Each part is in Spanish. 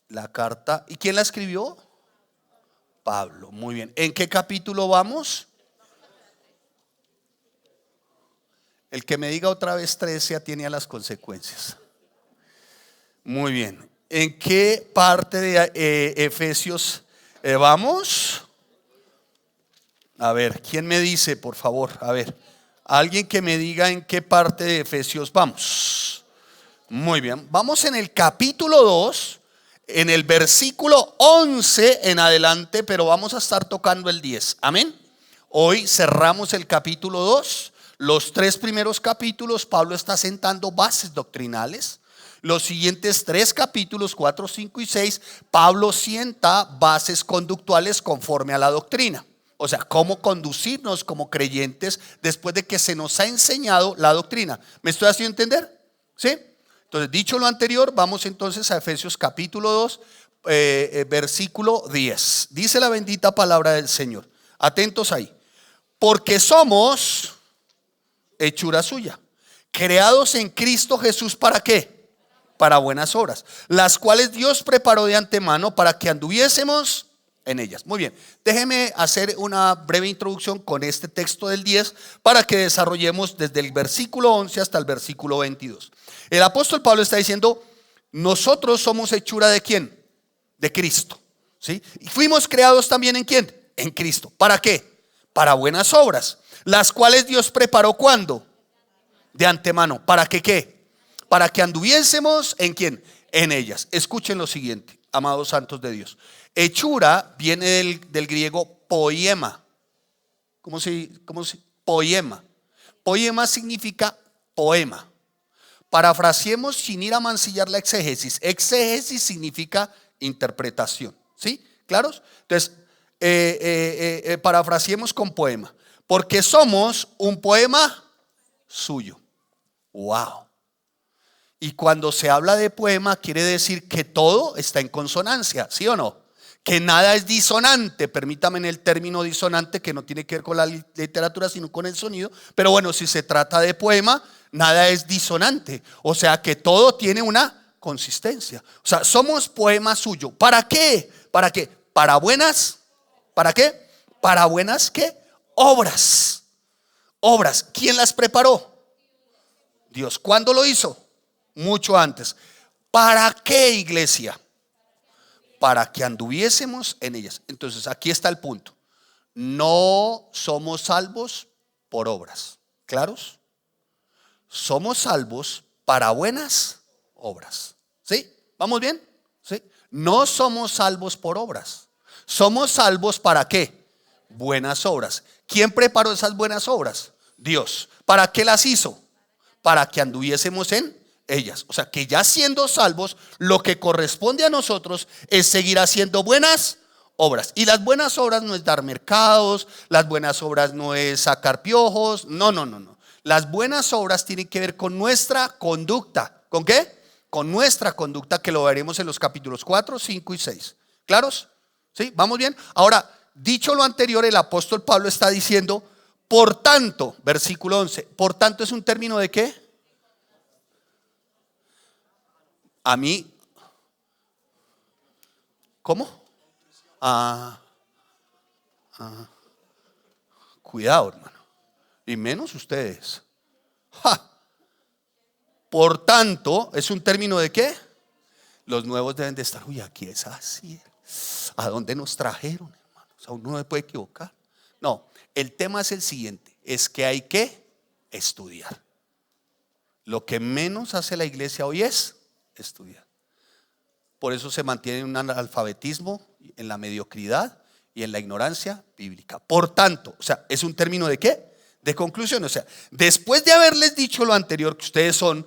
La carta. ¿Y quién la escribió? Pablo. Muy bien. ¿En qué capítulo vamos? El que me diga otra vez 13 atiene a las consecuencias. Muy bien. ¿En qué parte de Efesios vamos? A ver, ¿quién me dice, por favor? A ver, alguien que me diga en qué parte de Efesios vamos. Muy bien, vamos en el capítulo 2, en el versículo 11 en adelante, pero vamos a estar tocando el 10. Amén. Hoy cerramos el capítulo 2. Los 3 primeros capítulos, Pablo está sentando bases doctrinales. Los siguientes 3 capítulos, 4, 5 y 6, Pablo sienta bases conductuales conforme a la doctrina. O sea, cómo conducirnos como creyentes después de que se nos ha enseñado la doctrina. ¿Me estoy haciendo entender? ¿Sí? Entonces, dicho lo anterior, vamos entonces a Efesios capítulo 2, versículo 10. Dice la bendita palabra del Señor. Atentos ahí. Porque somos hechura suya, creados en Cristo Jesús, ¿para qué? Para buenas obras, las cuales Dios preparó de antemano para que anduviésemos en ellas. Muy bien, déjeme hacer una breve introducción con este texto del 10 para que desarrollemos desde el versículo 11 hasta el versículo 22. El apóstol Pablo está diciendo: nosotros somos hechura ¿de quién? De Cristo, ¿sí? Y fuimos creados también ¿en quién? En Cristo. ¿Para qué? Para buenas obras, las cuales Dios preparó ¿cuándo? De antemano. ¿Para que qué? Para que anduviésemos ¿en quién? En ellas. Escuchen lo siguiente, amados santos de Dios. Hechura viene del griego poiema. ¿Cómo se? Poiema. Poiema significa poema. Parafraseemos sin ir a mancillar la exégesis. Exégesis significa interpretación. ¿Sí? ¿Claros? Entonces, parafraseemos con poema. Porque somos un poema suyo. Wow. Y cuando se habla de poema, quiere decir que todo está en consonancia, ¿sí o no? Que nada es disonante. Permítame en el término disonante, que no tiene que ver con la literatura, sino con el sonido. Pero bueno, si se trata de poema, nada es disonante. O sea que todo tiene una consistencia. O sea, somos poema suyo. ¿Para qué? ¿Para qué? Para buenas. ¿Para qué? Para buenas ¿qué? Obras. Obras. ¿Quién las preparó? Dios. ¿Cuándo lo hizo? Mucho antes. ¿Para qué, iglesia? Para que anduviésemos en ellas. Entonces aquí está el punto. No somos salvos por obras. ¿Claros? Somos salvos para buenas obras. ¿Sí? ¿Vamos bien? ¿Sí? No somos salvos por obras. Somos salvos ¿para qué? Buenas obras. ¿Quién preparó esas buenas obras? Dios. ¿Para qué las hizo? Para que anduviésemos en ellas. O sea que ya siendo salvos, lo que corresponde a nosotros es seguir haciendo buenas obras. Y las buenas obras no es dar mercados, las buenas obras no es sacar piojos, no. Las buenas obras tienen que ver con nuestra conducta. ¿Con qué? Con nuestra conducta, que lo veremos en los capítulos 4, 5 y 6. ¿Claros? ¿Sí? ¿Vamos bien? Ahora, dicho lo anterior, el apóstol Pablo está diciendo: por tanto, versículo 11, por tanto es un término ¿de qué? A mí, ¿cómo? Cuidado, hermano. Y menos ustedes. ¡Ja! Por tanto, es un término ¿de qué? Los nuevos deben de estar, uy, aquí es así. ¿A dónde nos trajeron, hermano? O sea, uno no se puede equivocar. No, el tema es el siguiente: es que hay que estudiar. Lo que menos hace la iglesia hoy es estudiar. Por eso se mantiene un analfabetismo, en la mediocridad y en la ignorancia bíblica. Por tanto, o sea, es un término ¿de qué? De conclusión. O sea, después de haberles dicho lo anterior, que ustedes son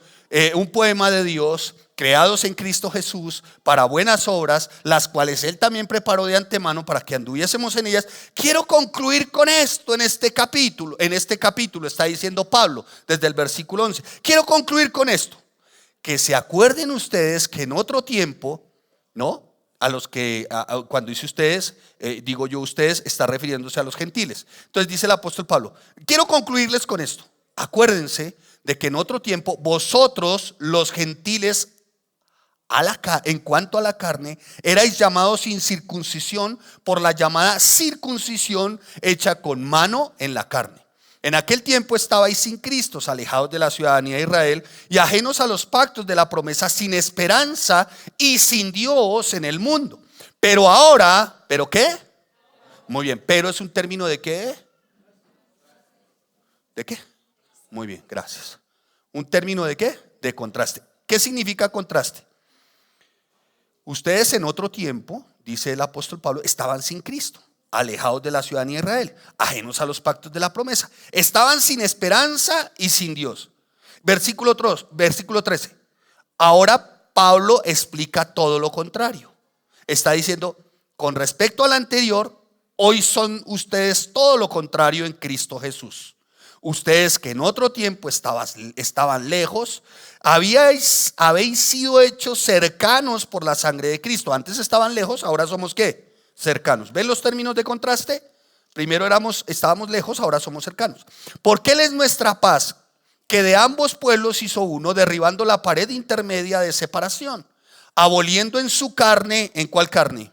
un poema de Dios, creados en Cristo Jesús para buenas obras, las cuales Él también preparó de antemano para que anduviésemos en ellas, quiero concluir con esto en este capítulo. En este capítulo está diciendo Pablo desde el versículo 11. Quiero concluir con esto: que se acuerden ustedes que en otro tiempo, ¿no? A los que, cuando dice ustedes, digo yo ustedes, está refiriéndose a los gentiles. Entonces dice el apóstol Pablo: quiero concluirles con esto. Acuérdense de que en otro tiempo vosotros, los gentiles, en cuanto a la carne, erais llamados sin circuncisión por la llamada circuncisión hecha con mano en la carne. En aquel tiempo estabais sin Cristo, alejados de la ciudadanía de Israel y ajenos a los pactos de la promesa, sin esperanza y sin Dios en el mundo. Pero ahora, ¿pero qué? Muy bien, pero es un término de qué? ¿De qué? Muy bien, gracias. ¿Un término de qué? De contraste. ¿Qué significa contraste? Ustedes en otro tiempo, dice el apóstol Pablo, estaban sin Cristo, alejados de la ciudadanía de Israel, ajenos a los pactos de la promesa. Estaban sin esperanza y sin Dios. Versículo 13. Ahora Pablo explica todo lo contrario. Está diciendo, con respecto al anterior, hoy son ustedes todo lo contrario en Cristo Jesús. Ustedes que en otro tiempo estaban lejos, habéis sido hechos cercanos por la sangre de Cristo. Antes estaban lejos, ahora somos ¿qué? Cercanos. ¿Ven los términos de contraste? Primero estábamos lejos, ahora somos cercanos. Porque Él es nuestra paz, que de ambos pueblos hizo uno, derribando la pared intermedia de separación, aboliendo en su carne, ¿en cuál carne?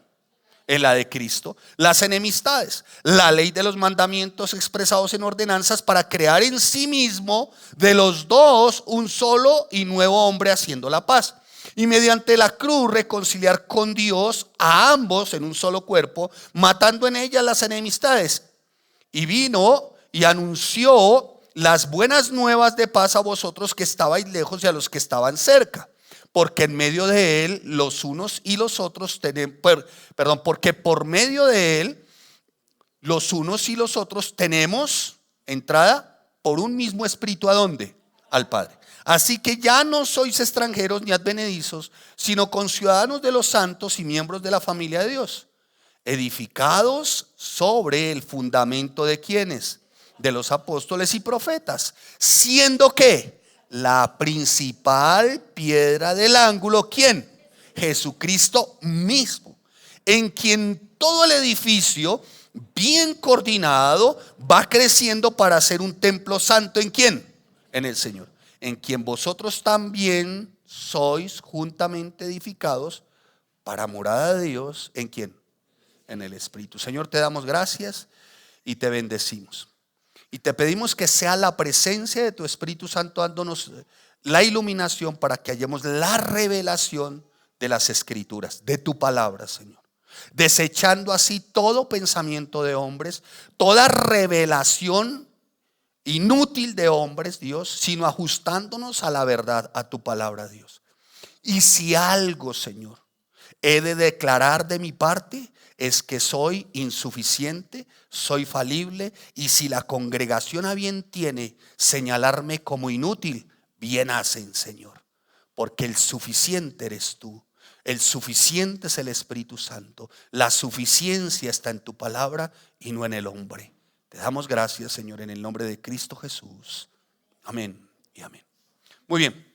En la de Cristo, las enemistades, la ley de los mandamientos expresados en ordenanzas, para crear en sí mismo de los dos un solo y nuevo hombre, haciendo la paz, y mediante la cruz reconciliar con Dios a ambos en un solo cuerpo, matando en ella las enemistades. Y vino y anunció las buenas nuevas de paz a vosotros que estabais lejos y a los que estaban cerca. Porque en medio de Él los unos y los otros porque por medio de Él los unos y los otros tenemos entrada por un mismo espíritu. ¿A dónde? Al Padre. Así que ya no sois extranjeros ni advenedizos, sino conciudadanos de los santos y miembros de la familia de Dios, edificados sobre el fundamento de ¿quiénes? De los apóstoles y profetas, siendo que la principal piedra del ángulo, ¿quién? Jesucristo mismo, en quien todo el edificio bien coordinado va creciendo para ser un templo santo. ¿En quién? En el Señor, en quien vosotros también sois juntamente edificados para morada de Dios. ¿En quién? En el Espíritu. Señor, te damos gracias y te bendecimos. Y te pedimos que sea la presencia de tu Espíritu Santo dándonos la iluminación para que hallemos la revelación de las Escrituras, de tu palabra, Señor. Desechando así todo pensamiento de hombres, toda revelación inútil de hombres, Dios, sino ajustándonos a la verdad, a tu palabra, Dios. Y si algo, Señor, he de declarar de mi parte, es que soy insuficiente, soy falible, y si la congregación a bien tiene señalarme como inútil, bien hacen, Señor, porque el suficiente eres tú, el suficiente es el Espíritu Santo, la suficiencia está en tu palabra y no en el hombre. Te damos gracias, Señor, en el nombre de Cristo Jesús. Amén y amén. Muy bien.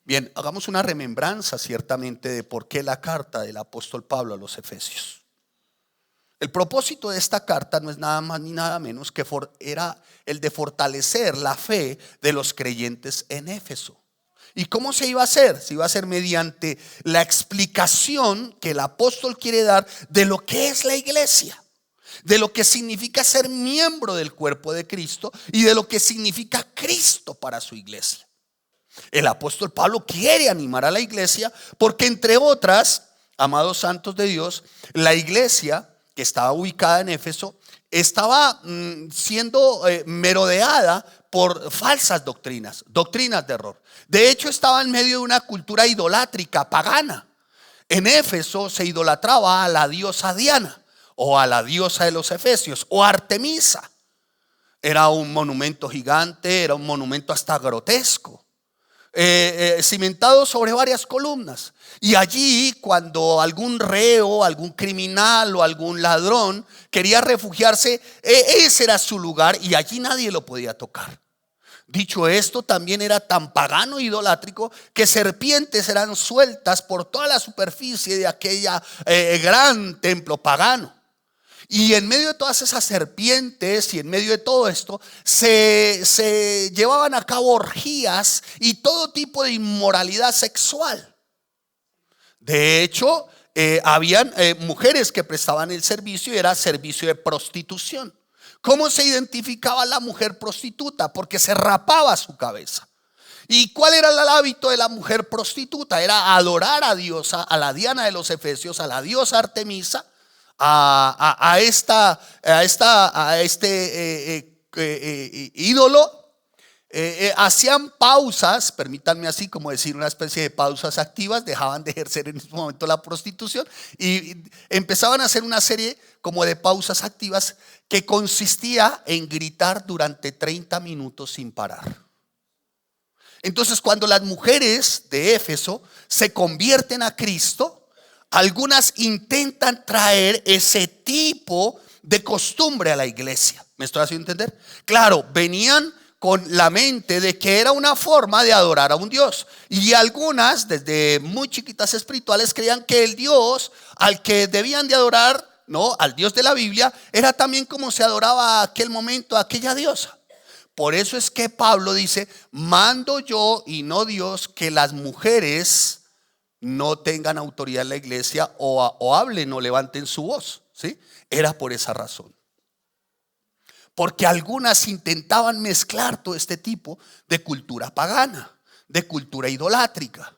Bien, hagamos una remembranza ciertamente de por qué la carta del apóstol Pablo a los Efesios. El propósito de esta carta no es nada más ni nada menos que era el de fortalecer la fe de los creyentes en Éfeso. ¿Y cómo se iba a hacer? Se iba a hacer mediante la explicación que el apóstol quiere dar de lo que es la iglesia, de lo que significa ser miembro del cuerpo de Cristo y de lo que significa Cristo para su iglesia. El apóstol Pablo quiere animar a la iglesia porque, entre otras, amados santos de Dios, la iglesia que estaba ubicada en Éfeso estaba siendo merodeada por falsas doctrinas de error. De hecho, estaba en medio de una cultura idolátrica pagana. En Éfeso se idolatraba a la diosa Diana, o a la diosa de los Efesios, o Artemisa. Era un monumento gigante, era un monumento hasta grotesco. Cimentado sobre varias columnas. Y allí, cuando algún reo, algún criminal o algún ladrón quería refugiarse, ese era su lugar y allí nadie lo podía tocar. Dicho esto, también era tan pagano e idolátrico que serpientes eran sueltas por toda la superficie de aquella gran templo pagano. Y en medio de todas esas serpientes y en medio de todo esto se llevaban a cabo orgías y todo tipo de inmoralidad sexual. De hecho, habían mujeres que prestaban el servicio y era servicio de prostitución. ¿Cómo se identificaba la mujer prostituta? Porque se rapaba su cabeza. ¿Y cuál era el hábito de la mujer prostituta? Era adorar a diosa, a la Diana de los Efesios, a la diosa Artemisa, a este ídolo. Hacían pausas, permítanme así como decir, una especie de pausas activas, dejaban de ejercer en ese momento la prostitución y empezaban a hacer una serie como de pausas activas que consistía en gritar durante 30 minutos sin parar. Entonces, cuando las mujeres de Éfeso se convierten a Cristo, algunas intentan traer ese tipo de costumbre a la iglesia. ¿Me estoy haciendo entender? Claro, venían con la mente de que era una forma de adorar a un Dios. Y algunas, desde muy chiquitas espirituales, creían que el Dios al que debían de adorar, no, al Dios de la Biblia, era también como se adoraba a aquel momento a aquella diosa. Por eso es que Pablo dice: mando yo y no Dios que las mujeres no tengan autoridad en la iglesia o hablen o levanten su voz, ¿sí? Era por esa razón. Porque algunas intentaban mezclar todo este tipo de cultura pagana, de cultura idolátrica.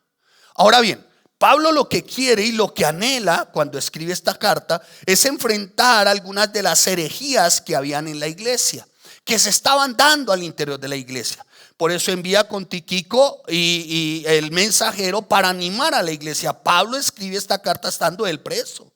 Ahora bien, Pablo lo que quiere y lo que anhela cuando escribe esta carta es enfrentar algunas de las herejías que habían en la iglesia, que se estaban dando al interior de la iglesia. Por eso envía con Tíquico y el mensajero para animar a la iglesia. Pablo escribe esta carta estando él preso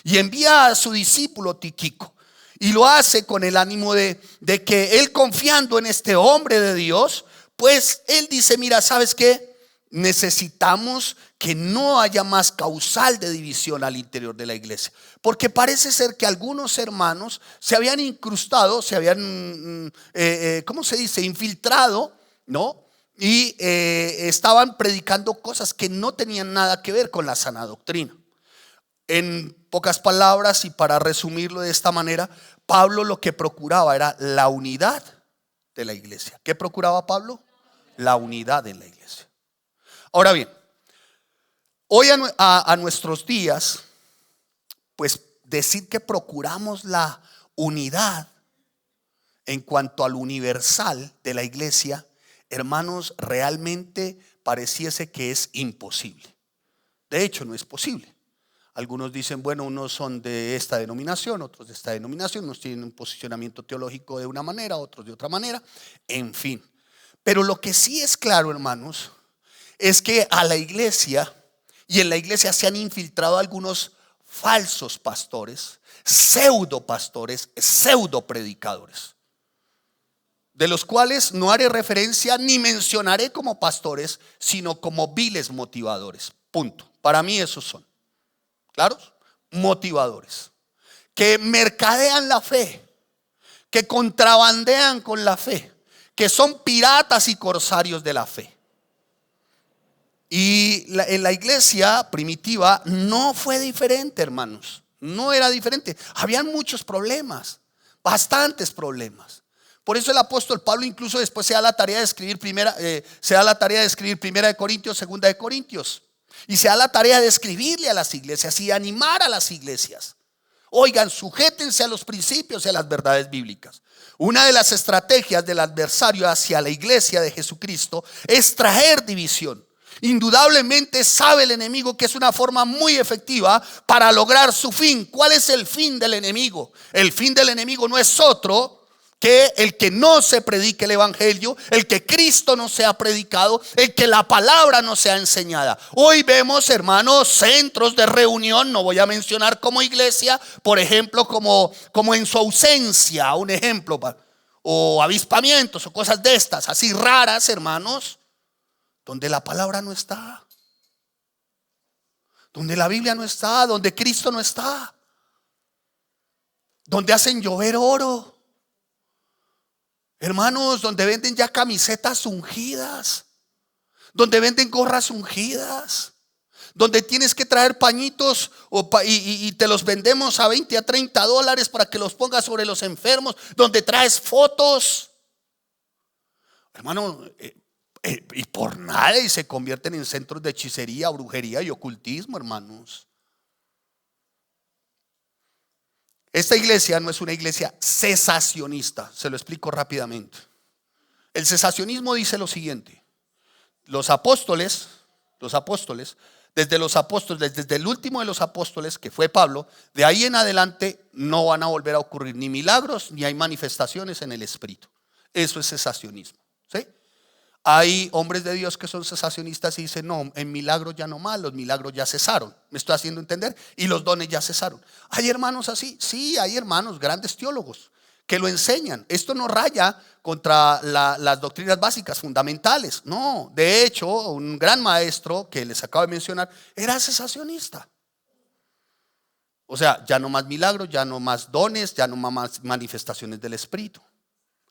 y envía a su discípulo Tíquico. Y lo hace con el ánimo de que él, confiando en este hombre de Dios, pues él dice: mira, ¿sabes qué? Necesitamos que no haya más causal de división al interior de la iglesia. Porque parece ser que algunos hermanos se habían incrustado, se habían, ¿cómo se dice? Infiltrado, ¿no? Y estaban predicando cosas que no tenían nada que ver con la sana doctrina. En pocas palabras y para resumirlo de esta manera, Pablo lo que procuraba era la unidad de la iglesia. ¿Qué procuraba Pablo? La unidad en la iglesia. Ahora bien, hoy a nuestros días, pues decir que procuramos la unidad en cuanto al universal de la iglesia, hermanos, realmente pareciese que es imposible. De hecho, no es posible. Algunos dicen, bueno, unos son de esta denominación, otros de esta denominación, unos tienen un posicionamiento teológico de una manera, otros de otra manera, en fin. Pero lo que sí es claro, hermanos, es que a la iglesia, y en la iglesia se han infiltrado algunos falsos pastores, pseudo pastores, pseudo predicadores, de los cuales no haré referencia ni mencionaré como pastores, sino como viles motivadores. Punto. Para mí esos son. ¿Claros? Motivadores que mercadean la fe, que contrabandean con la fe, que son piratas y corsarios de la fe. Y en la iglesia primitiva no fue diferente, hermanos. No era diferente. Habían muchos problemas, bastantes problemas. Por eso el apóstol Pablo incluso después se da la tarea de escribir primera de Corintios, segunda de Corintios. Y se da la tarea de escribirle a las iglesias y animar a las iglesias. Oigan, sujétense a los principios y a las verdades bíblicas. Una de las estrategias del adversario hacia la iglesia de Jesucristo es traer división. Indudablemente sabe el enemigo que es una forma muy efectiva para lograr su fin. ¿Cuál es el fin del enemigo? El fin del enemigo no es otro que el que no se predique el evangelio, el que Cristo no sea predicado, el que la palabra no sea enseñada. Hoy vemos, hermanos, centros de reunión, no voy a mencionar como iglesia, por ejemplo, como en su ausencia, un ejemplo, o avispamientos o cosas de estas, así raras, hermanos, donde la palabra no está, donde la Biblia no está, donde Cristo no está, donde hacen llover oro. Hermanos, donde venden ya camisetas ungidas, donde venden gorras ungidas, donde tienes que traer pañitos y te los vendemos a 20 a 30 dólares para que los pongas sobre los enfermos, donde traes fotos. Hermano, y por nada y se convierten en centros de hechicería, brujería y ocultismo, hermanos. Esta iglesia no es una iglesia cesacionista, se lo explico rápidamente. El cesacionismo dice lo siguiente: los apóstoles, desde el último de los apóstoles, que fue Pablo, de ahí en adelante no van a volver a ocurrir ni milagros ni hay manifestaciones en el Espíritu. Eso es cesacionismo, ¿sí? Hay hombres de Dios que son cesacionistas y dicen: no, en milagros ya no más, los milagros ya cesaron. ¿Me estoy haciendo entender? Y los dones ya cesaron. ¿Hay hermanos así? Sí, hay hermanos, grandes teólogos que lo enseñan. Esto no raya contra las doctrinas básicas, fundamentales. No, de hecho, un gran maestro que les acabo de mencionar era cesacionista. O sea, ya no más milagros, ya no más dones, ya no más manifestaciones del Espíritu,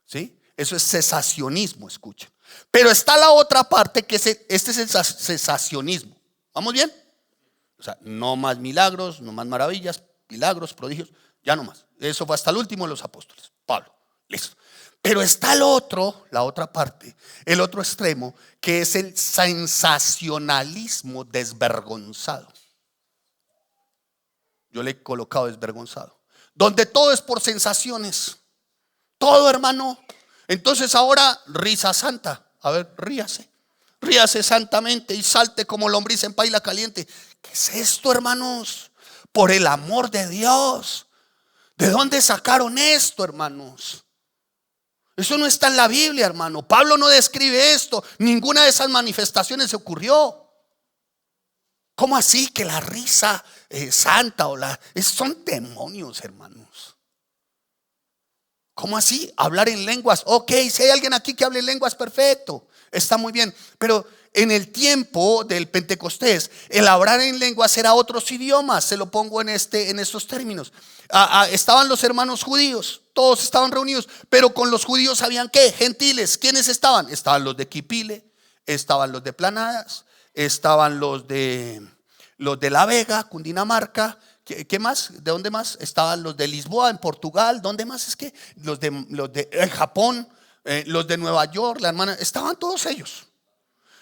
¿sí? Eso es cesacionismo, escuchen. Pero está la otra parte, que este es el cesacionismo. ¿Vamos bien? O sea, no más milagros, no más maravillas, milagros, prodigios, ya no más. Eso fue hasta el último de los apóstoles, Pablo. Listo. Pero está la otra parte, el otro extremo, que es el sensacionalismo desvergonzado. Yo le he colocado desvergonzado, donde todo es por sensaciones. Todo, hermano. Entonces ahora, risa santa. A ver, ríase santamente y salte como lombriz en paila caliente. ¿Qué es esto, hermanos? Por el amor de Dios, ¿de dónde sacaron esto, hermanos? Eso no está en la Biblia, hermano. Pablo no describe esto. Ninguna de esas manifestaciones se ocurrió. ¿Cómo así que la risa santa son demonios, hermanos? ¿Cómo así? Hablar en lenguas. Ok, si hay alguien aquí que hable en lenguas, perfecto, está muy bien. Pero en el tiempo del Pentecostés, el hablar en lenguas era otros idiomas. Se lo pongo en estos términos. Estaban los hermanos judíos, todos estaban reunidos, pero con los judíos habían ¿qué? Gentiles. ¿Quiénes estaban? Estaban los de Quipile, estaban los de Planadas, estaban los de La Vega, Cundinamarca. ¿Qué más? ¿De dónde más? Estaban los de Lisboa, en Portugal. ¿Dónde más? Es que los de Japón, los de Nueva York, la hermana, estaban todos ellos.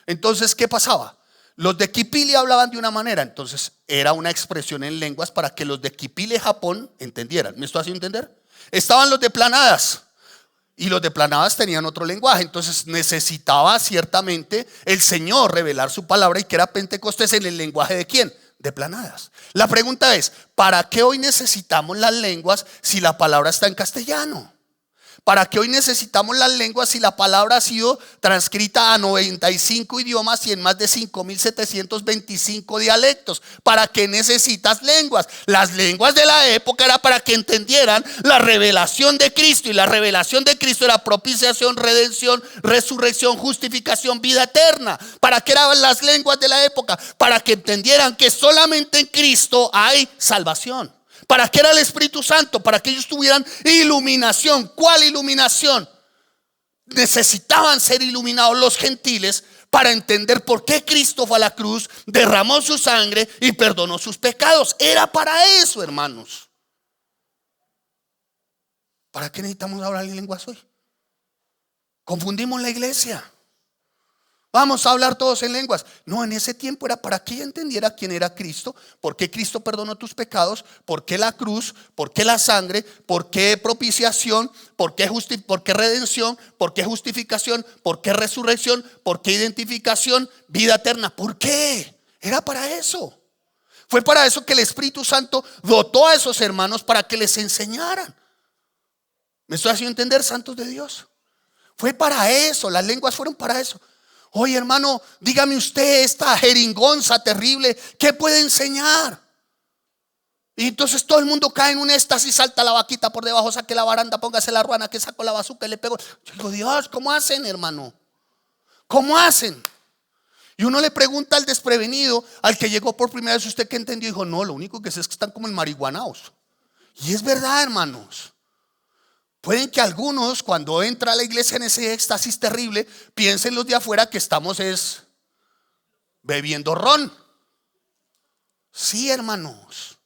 Entonces, ¿qué pasaba? Los de Quipile hablaban de una manera, entonces era una expresión en lenguas para que los de Quipile, Japón, entendieran. ¿Me estoy haciendo entender? Estaban los de Planadas, y los de Planadas tenían otro lenguaje. Entonces necesitaba ciertamente el Señor revelar su palabra, y que era Pentecostés, en el lenguaje de ¿quién? De Planadas. La pregunta es: ¿para qué hoy necesitamos las lenguas si la palabra está en castellano? ¿Para qué hoy necesitamos las lenguas si la palabra ha sido transcrita a 95 idiomas y en más de 5.725 dialectos? ¿Para qué necesitas lenguas? Las lenguas de la época era para que entendieran la revelación de Cristo, y la revelación de Cristo era propiciación, redención, resurrección, justificación, vida eterna. ¿Para qué eran las lenguas de la época? Para que entendieran que solamente en Cristo hay salvación. ¿Para qué era el Espíritu Santo? Para que ellos tuvieran iluminación. ¿Cuál iluminación? Necesitaban ser iluminados los gentiles para entender por qué Cristo fue a la cruz, derramó su sangre y perdonó sus pecados. Era para eso, hermanos. ¿Para qué necesitamos hablar en lenguas hoy? Confundimos la iglesia. Vamos a hablar todos en lenguas. No, en ese tiempo era para que ella entendiera quién era Cristo, por qué Cristo perdonó tus pecados, por qué la cruz, por qué la sangre, por qué propiciación, por qué redención, por qué justificación, por qué resurrección, por qué identificación, vida eterna. ¿Por qué? Era para eso. Fue para eso que el Espíritu Santo dotó a esos hermanos, para que les enseñaran. ¿Me estoy haciendo entender, santos de Dios? Fue para eso, las lenguas fueron para eso. Oye, hermano, dígame usted, esta jeringonza terrible, ¿qué puede enseñar? Y entonces todo el mundo cae en un éxtasis, salta la vaquita por debajo, saque la baranda, póngase la ruana, que saco la bazuca y le pego. Yo digo: Dios, ¿cómo hacen, hermano? ¿Cómo hacen? Y uno le pregunta al desprevenido, al que llegó por primera vez: ¿usted qué entendió? Y dijo: no, lo único que sé es que están como en marihuanaos. Y es verdad, hermanos. Pueden que algunos, cuando entra a la iglesia en ese éxtasis terrible, piensen los de afuera que estamos bebiendo ron. Sí, hermanos.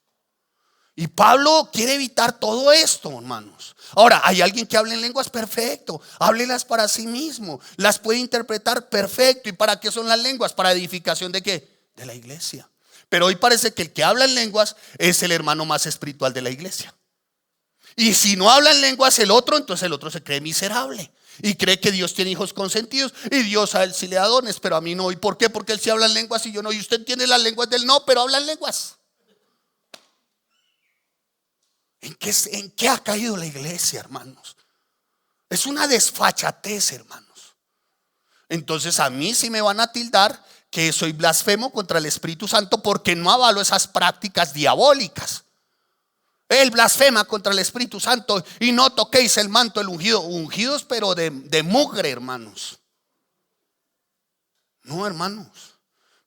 Y Pablo quiere evitar todo esto, hermanos. Ahora, hay alguien que habla en lenguas, perfecto. Háblelas para sí mismo. Las puede interpretar, perfecto. ¿Y para qué son las lenguas? Para edificación ¿de qué? De la iglesia. Pero hoy parece que el que habla en lenguas es el hermano más espiritual de la iglesia. Y si no habla en lenguas el otro, entonces el otro se cree miserable. Y cree que Dios tiene hijos consentidos y Dios a él sí le da dones, pero a mí no. ¿Y por qué? Porque él sí habla en lenguas y yo no. Y usted entiende las lenguas del no, pero habla en lenguas. ¿En qué ha caído la iglesia, hermanos? Es una desfachatez, hermanos. Entonces a mí sí me van a tildar que soy blasfemo contra el Espíritu Santo porque no avalo esas prácticas diabólicas. Él blasfema contra el Espíritu Santo y no toquéis el manto del ungido. Ungidos pero de mugre, hermanos. No, hermanos.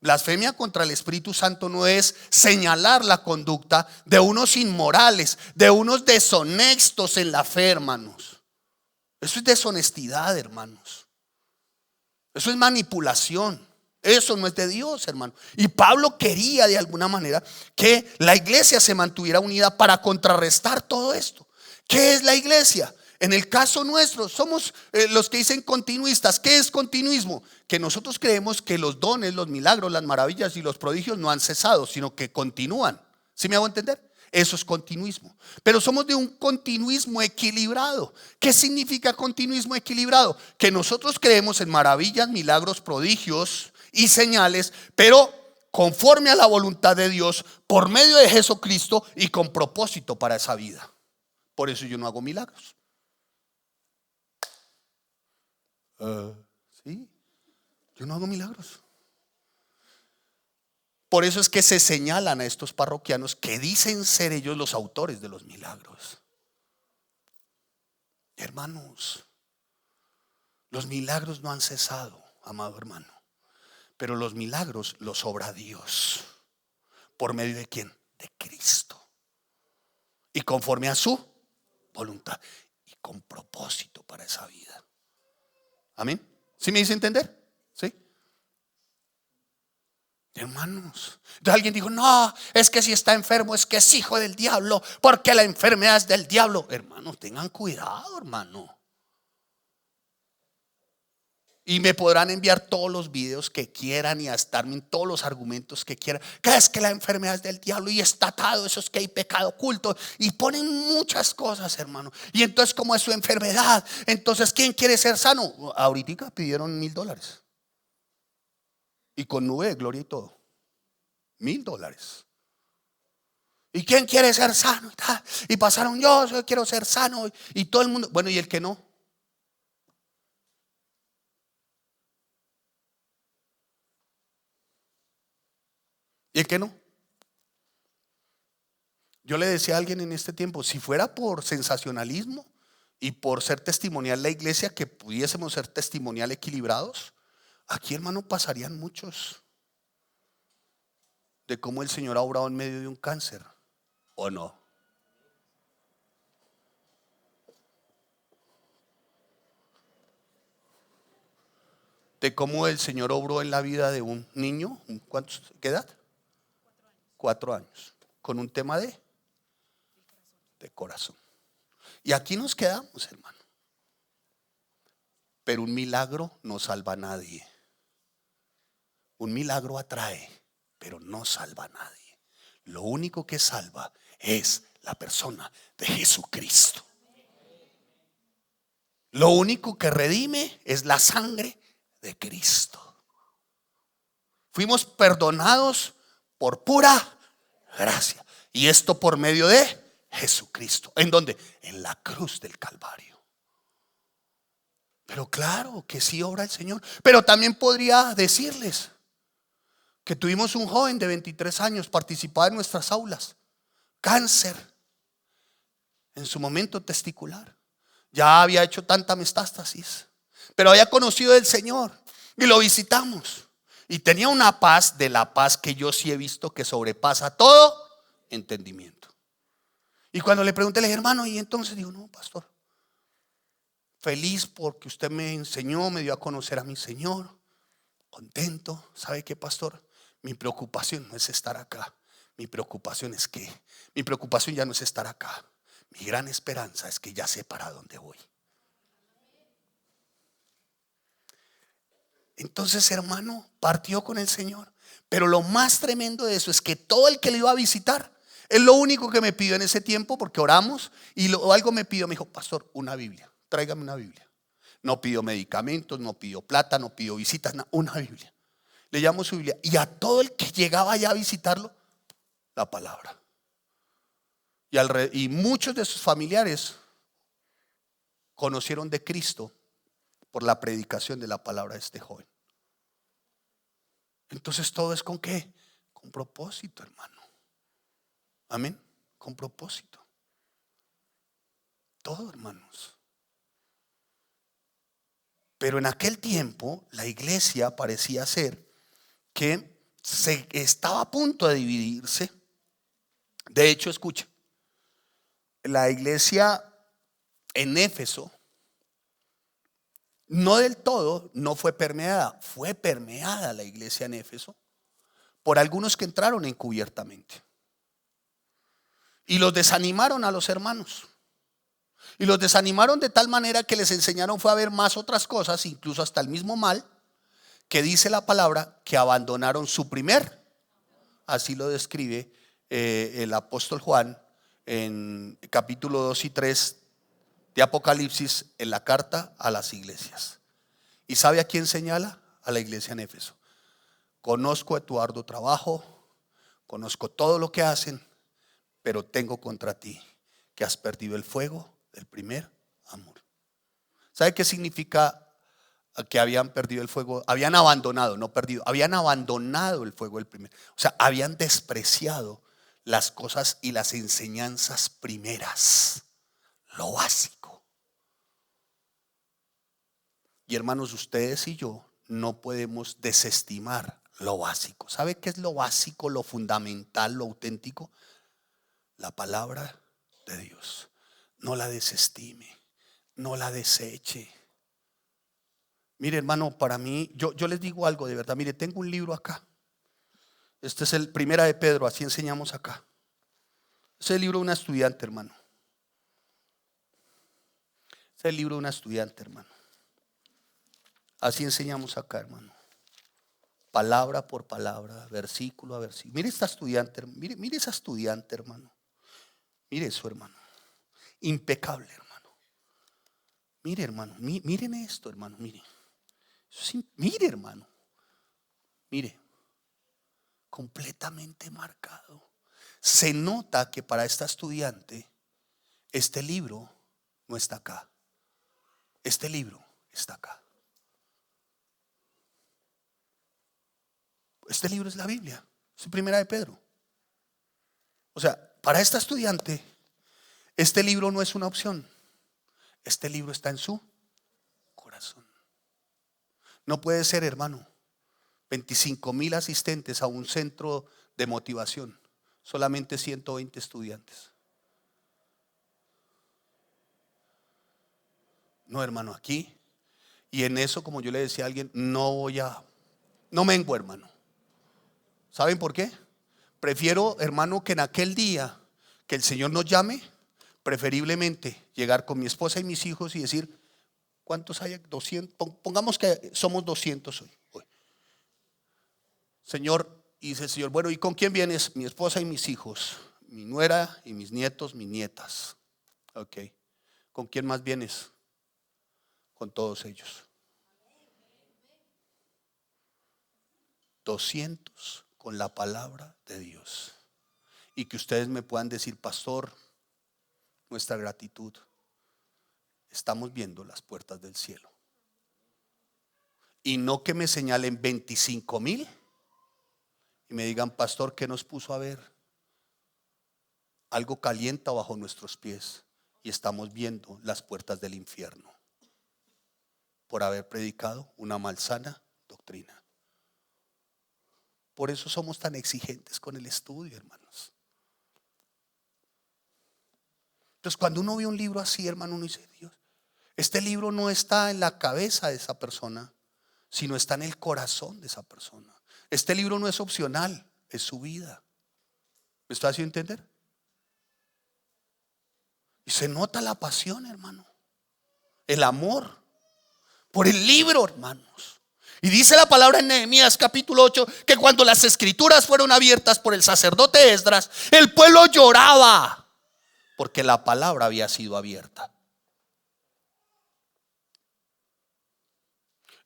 Blasfemia contra el Espíritu Santo no es señalar la conducta de unos inmorales, de unos deshonestos en la fe, hermanos. Eso es deshonestidad, hermanos. Eso es manipulación. Eso no es de Dios, hermano. Y Pablo quería de alguna manera que la iglesia se mantuviera unida para contrarrestar todo esto. ¿Qué es la iglesia? En el caso nuestro somos los que dicen continuistas. ¿Qué es continuismo? Que nosotros creemos que los dones, los milagros, las maravillas y los prodigios no han cesado, sino que continúan. ¿Sí me hago entender? Eso es continuismo. Pero somos de un continuismo equilibrado. ¿Qué significa continuismo equilibrado? Que nosotros creemos en maravillas, milagros, prodigios y señales, pero conforme a la voluntad de Dios, por medio de Jesucristo y con propósito para esa vida. Por eso yo no hago milagros. Sí, yo no hago milagros. Por eso es que se señalan a estos parroquianos que dicen ser ellos los autores de los milagros. Hermanos, los milagros no han cesado, amado hermano, pero los milagros los obra Dios. ¿Por medio de quién? De Cristo. Y conforme a su voluntad y con propósito para esa vida. Amén. ¿Sí me hice entender? ¿Sí? Hermanos, entonces alguien dijo, no, es que si está enfermo es que es hijo del diablo, porque la enfermedad es del diablo. Hermanos, tengan cuidado, hermano. Y me podrán enviar todos los videos que quieran y hasta darme todos los argumentos que quieran. Que es que la enfermedad es del diablo y está atado, eso es que hay pecado oculto. Y ponen muchas cosas, hermano. Y entonces, como es su enfermedad, entonces, ¿quién quiere ser sano? Ahorita pidieron $1,000. Y con nube de gloria y todo. $1,000. ¿Y quién quiere ser sano? Y pasaron, yo quiero ser sano. Y todo el mundo, bueno, ¿y el que no? ¿Y el que no? Yo le decía a alguien en este tiempo, si fuera por sensacionalismo y por ser testimonial la iglesia, que pudiésemos ser testimonial equilibrados, aquí, hermano, pasarían muchos de cómo el Señor ha obrado en medio de un cáncer, ¿o no? De cómo el Señor obró en la vida de un niño, ¿qué edad? 4 años, con un tema de corazón. Y aquí nos quedamos, hermano. Pero un milagro no salva a nadie. Un milagro atrae, pero no salva a nadie. Lo único que salva es la persona de Jesucristo. Lo único que redime es la sangre de Cristo. Fuimos perdonados por pura gracia. Y esto por medio de Jesucristo. ¿En dónde? En la cruz del Calvario. Pero claro que sí obra el Señor. Pero también podría decirles que tuvimos un joven de 23 años participaba en nuestras aulas. Cáncer. En su momento testicular. Ya había hecho tanta metástasis. Pero había conocido del Señor. Y lo visitamos. Y tenía una paz, de la paz que yo sí he visto que sobrepasa todo entendimiento. Y cuando le pregunté, le dije, hermano, y entonces digo, no, pastor, feliz porque usted me enseñó, me dio a conocer a mi Señor, contento. ¿Sabe qué, pastor? Mi preocupación no es estar acá. Mi preocupación es que, mi preocupación ya no es estar acá. Mi gran esperanza es que ya sé para dónde voy. Entonces, hermano, partió con el Señor. Pero lo más tremendo de eso es que todo el que le iba a visitar, él lo único que me pidió en ese tiempo, porque oramos, y algo me pidió, me dijo: pastor, una Biblia, tráigame una Biblia. No pidió medicamentos, no pidió plata, no pidió visitas, una Biblia. Le llamo su Biblia. Y a todo el que llegaba allá a visitarlo, la palabra. Y muchos de sus familiares conocieron de Cristo por la predicación de la palabra de este joven. Entonces todo es ¿con qué? Con propósito, hermano. Amén. Con propósito. Todo, hermanos. Pero en aquel tiempo la iglesia parecía ser que se estaba a punto de dividirse. De hecho, escucha, la iglesia en Éfeso no del todo, no fue permeada. Fue permeada la iglesia en Éfeso por algunos que entraron encubiertamente y los desanimaron a los hermanos. Y los desanimaron de tal manera que les enseñaron fue a ver más otras cosas, incluso hasta el mismo mal, que dice la palabra que abandonaron su primer. Así lo describe el apóstol Juan en capítulo 2 y 3 de Apocalipsis, en la carta a las iglesias. ¿Y sabe a quién señala? A la iglesia en Éfeso. Conozco de tu arduo trabajo, conozco todo lo que hacen, pero tengo contra ti que has perdido el fuego del primer amor. ¿Sabe qué significa que habían perdido el fuego? Habían abandonado, no perdido, habían abandonado el fuego del primer. O sea, habían despreciado las cosas y las enseñanzas primeras, lo básico. Y hermanos, ustedes y yo no podemos desestimar lo básico. ¿Sabe qué es lo básico, lo fundamental, lo auténtico? La palabra de Dios. No la desestime, no la deseche. Mire, hermano, para mí, yo les digo algo de verdad. Mire, tengo un libro acá. Este es el Primera de Pedro, así enseñamos acá. Este es el libro de una estudiante, hermano. Este es el libro de una estudiante, hermano. Así enseñamos acá, hermano. Palabra por palabra, versículo a versículo. Mire esta estudiante, mire esa estudiante, hermano. Mire eso, hermano. Impecable, hermano. Mire, hermano, miren esto, hermano, mire. Mire, hermano. Mire. Completamente marcado. Se nota que para esta estudiante este libro no está acá. Este libro está acá. Este libro es la Biblia. Es Primera de Pedro. O sea, para esta estudiante este libro no es una opción. Este libro está en su corazón. No puede ser, hermano, 25,000 asistentes a un centro de motivación, solamente 120 estudiantes. No, hermano, aquí. Y en eso, como yo le decía a alguien, no mengo, hermano. ¿Saben por qué? Prefiero, hermano, que en aquel día que el Señor nos llame, preferiblemente llegar con mi esposa y mis hijos y decir: ¿cuántos hay? 200, pongamos que somos 200 hoy. Señor, y dice el Señor: bueno, ¿y con quién vienes? Mi esposa y mis hijos, mi nuera y mis nietos, mis nietas. Ok. ¿Con quién más vienes? Con todos ellos. 200 con la palabra de Dios. Y que ustedes me puedan decir: pastor, nuestra gratitud. Estamos viendo las puertas del cielo. Y no que me señalen 25,000 y me digan: pastor, ¿qué nos puso a ver? Algo calienta bajo nuestros pies y estamos viendo las puertas del infierno por haber predicado una malsana doctrina. Por eso somos tan exigentes con el estudio, hermanos. Entonces, cuando uno ve un libro así, hermano, uno dice: Dios, este libro no está en la cabeza de esa persona, sino está en el corazón de esa persona. Este libro no es opcional, es su vida. ¿Me está haciendo entender? Y se nota la pasión, hermano, el amor por el libro, hermanos. Y dice la palabra en Nehemías capítulo 8 que cuando las escrituras fueron abiertas por el sacerdote Esdras, el pueblo lloraba porque la palabra había sido abierta.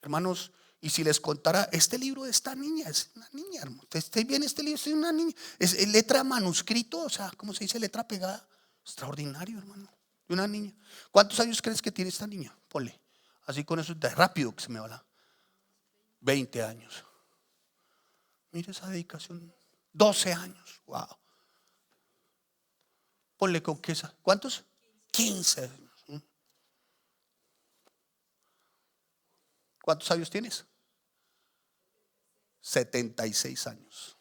Hermanos, y si les contara este libro de esta niña, es una niña, hermano. Ustedes bien, este libro es una niña, es letra manuscrito, o sea, ¿cómo se dice? Letra pegada. Extraordinario, hermano, de una niña. ¿Cuántos años crees que tiene esta niña? Ponle, así con eso de rápido que se me va la 20 años. Mire esa dedicación. 12 años, wow. Ponle con que esa. ¿Cuántos? 15 años. ¿Cuántos años tienes? 76 años.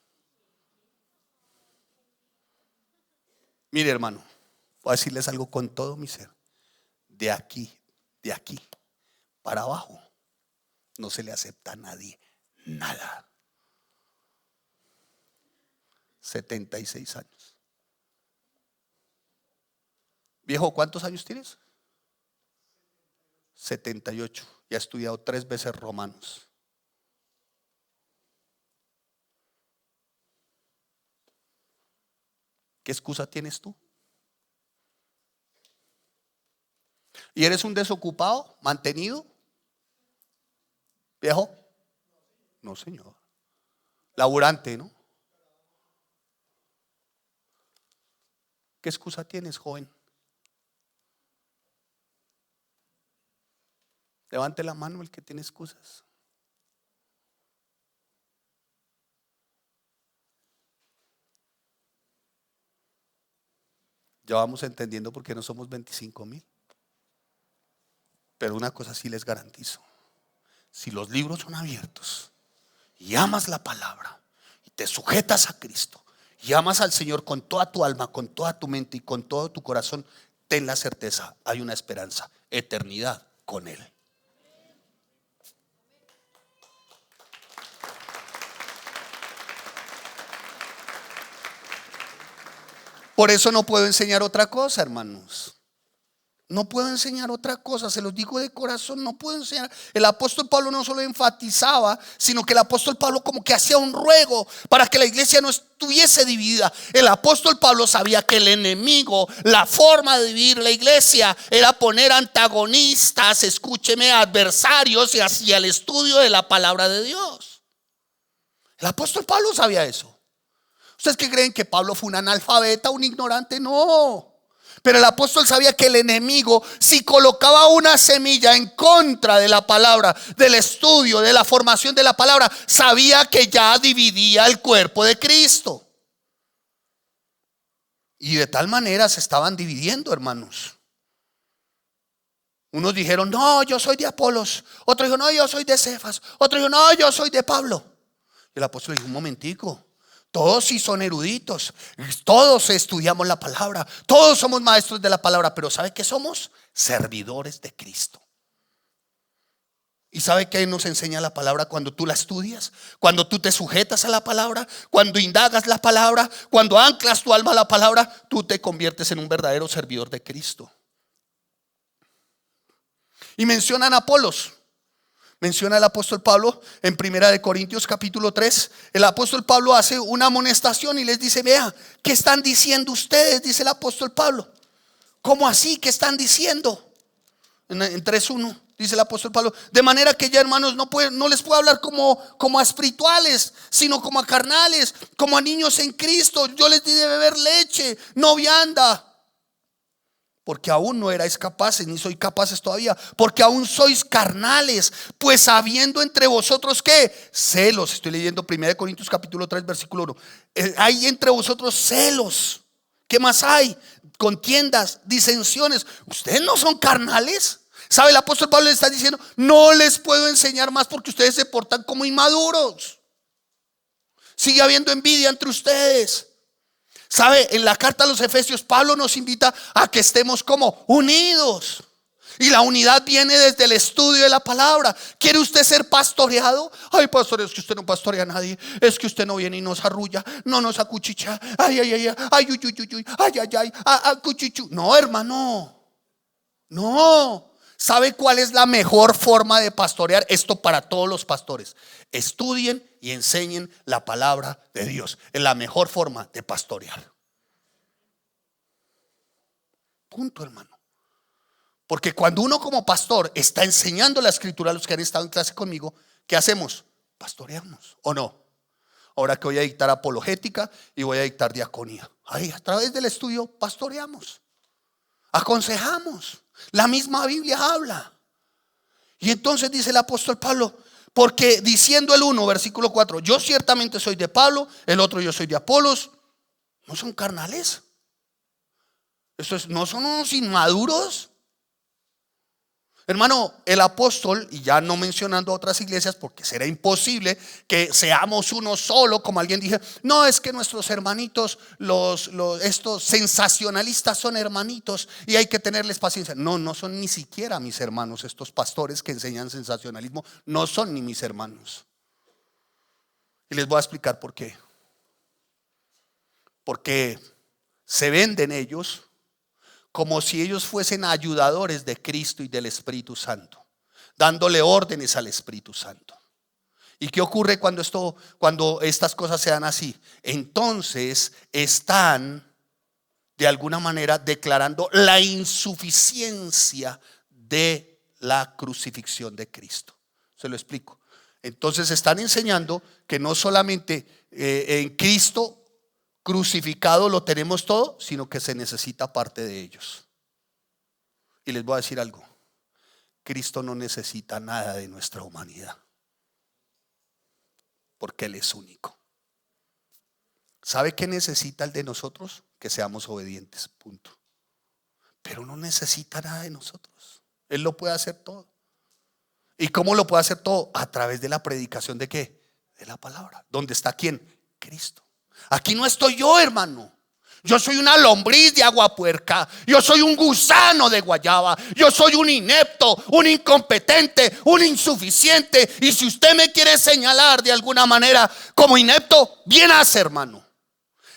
Mire, hermano, voy a decirles algo con todo mi ser. De aquí para abajo no se le acepta a nadie nada. 76 años. Viejo, ¿cuántos años tienes? 78. Ya he estudiado 3 veces Romanos. ¿Qué excusa tienes tú? ¿Y eres un desocupado, mantenido? ¿Viejo? No, señor. Laburante, ¿no? ¿Qué excusa tienes, joven? Levante la mano el que tiene excusas. Ya vamos entendiendo por qué no somos 25,000. Pero una cosa sí les garantizo: si los libros son abiertos y amas la palabra y te sujetas a Cristo y amas al Señor con toda tu alma, con toda tu mente y con todo tu corazón, ten la certeza, hay una esperanza, eternidad con Él. Por eso no puedo enseñar otra cosa, hermanos. No puedo enseñar otra cosa, se los digo de corazón, no puedo enseñar. El apóstol Pablo no solo enfatizaba, sino que el apóstol Pablo como que hacía un ruego para que la iglesia no estuviese dividida. El apóstol Pablo sabía que el enemigo, la forma de vivir la iglesia era poner antagonistas, escúcheme, adversarios hacia el estudio de la palabra de Dios. El apóstol Pablo sabía eso. ¿Ustedes qué creen? ¿Que Pablo fue un analfabeta, un ignorante? No. Pero el apóstol sabía que el enemigo, si colocaba una semilla en contra de la palabra, del estudio, de la formación de la palabra, sabía que ya dividía el cuerpo de Cristo. Y de tal manera se estaban dividiendo, hermanos. Unos dijeron: no, yo soy de Apolos. Otro dijo: no, yo soy de Cefas. Otro dijo: no, yo soy de Pablo. Y el apóstol dijo: un momentico. Todos sí son eruditos, todos estudiamos la palabra, todos somos maestros de la palabra, pero ¿sabe qué somos? Servidores de Cristo. ¿Y sabe qué nos enseña la palabra cuando tú la estudias? Cuando tú te sujetas a la palabra, cuando indagas la palabra, cuando anclas tu alma a la palabra, tú te conviertes en un verdadero servidor de Cristo. Y mencionan a Apolos. Menciona el apóstol Pablo en 1 Corintios capítulo 3. El apóstol Pablo hace una amonestación y les dice: vea, ¿qué están diciendo ustedes? Dice el apóstol Pablo. ¿Cómo así? ¿Qué están diciendo? En 3:1 dice el apóstol Pablo: de manera que ya, hermanos, no les puedo hablar como a espirituales, sino como a carnales, como a niños en Cristo. Yo les di de beber leche, no vianda. Porque aún no erais capaces, ni sois capaces todavía, porque aún sois carnales, pues habiendo entre vosotros ¿qué? Celos. Estoy leyendo 1 Corintios capítulo 3 versículo 1. Hay entre vosotros celos. ¿Qué más hay? Contiendas, disensiones. ¿Ustedes no son carnales? ¿Sabe? El apóstol Pablo le está diciendo: no les puedo enseñar más porque ustedes se portan como inmaduros. Sigue habiendo envidia entre ustedes. ¿Sabe? En la carta a los Efesios, Pablo nos invita a que estemos como unidos. Y la unidad viene desde el estudio de la palabra. ¿Quiere usted ser pastoreado? Ay, pastor, es que usted no pastorea a nadie. Es que usted no viene y nos arrulla, no nos acuchicha. Ay, ay, ay, ay, uy, uy, uy, uy, ay, ay, ay, cuchichu. No, hermano. No. ¿Sabe cuál es la mejor forma de pastorear? Esto para todos los pastores. Estudien y enseñen la palabra de Dios. Es la mejor forma de pastorear. Punto, hermano. Porque cuando uno como pastor está enseñando la escritura a los que han estado en clase conmigo, ¿qué hacemos? Pastoreamos, ¿o no? Ahora que voy a dictar apologética y voy a dictar diaconía, ahí a través del estudio pastoreamos, aconsejamos. La misma Biblia habla. Y entonces dice el apóstol Pablo, porque diciendo el uno, versículo 4, yo ciertamente soy de Pablo, el otro yo soy de Apolos. No son carnales. No son unos inmaduros. Hermano, el apóstol, y ya no mencionando otras iglesias, porque será imposible que seamos uno solo, como alguien dije, no, es que nuestros hermanitos, estos sensacionalistas son hermanitos y hay que tenerles paciencia. No, no son ni siquiera mis hermanos. Estos pastores que enseñan sensacionalismo no son ni mis hermanos. Y les voy a explicar por qué. Porque se venden ellos como si ellos fuesen ayudadores de Cristo y del Espíritu Santo, dándole órdenes al Espíritu Santo. ¿Y qué ocurre cuando estas cosas se dan así? Entonces están de alguna manera declarando la insuficiencia de la crucifixión de Cristo. Se lo explico. Entonces están enseñando que no solamente en Cristo crucificado lo tenemos todo, sino que se necesita parte de ellos. Y les voy a decir algo: Cristo no necesita nada de nuestra humanidad, porque Él es único. ¿Sabe qué necesita el de nosotros? Que seamos obedientes, punto. Pero no necesita nada de nosotros. Él lo puede hacer todo. ¿Y cómo lo puede hacer todo? A través de la predicación de ¿qué? De la palabra. ¿Dónde está quién? Cristo. Aquí no estoy yo, hermano. Yo soy una lombriz de agua puerca. Yo soy un gusano de guayaba. Yo soy un inepto, un incompetente, un insuficiente. Y si usted me quiere señalar de alguna manera como inepto, bien hace, hermano.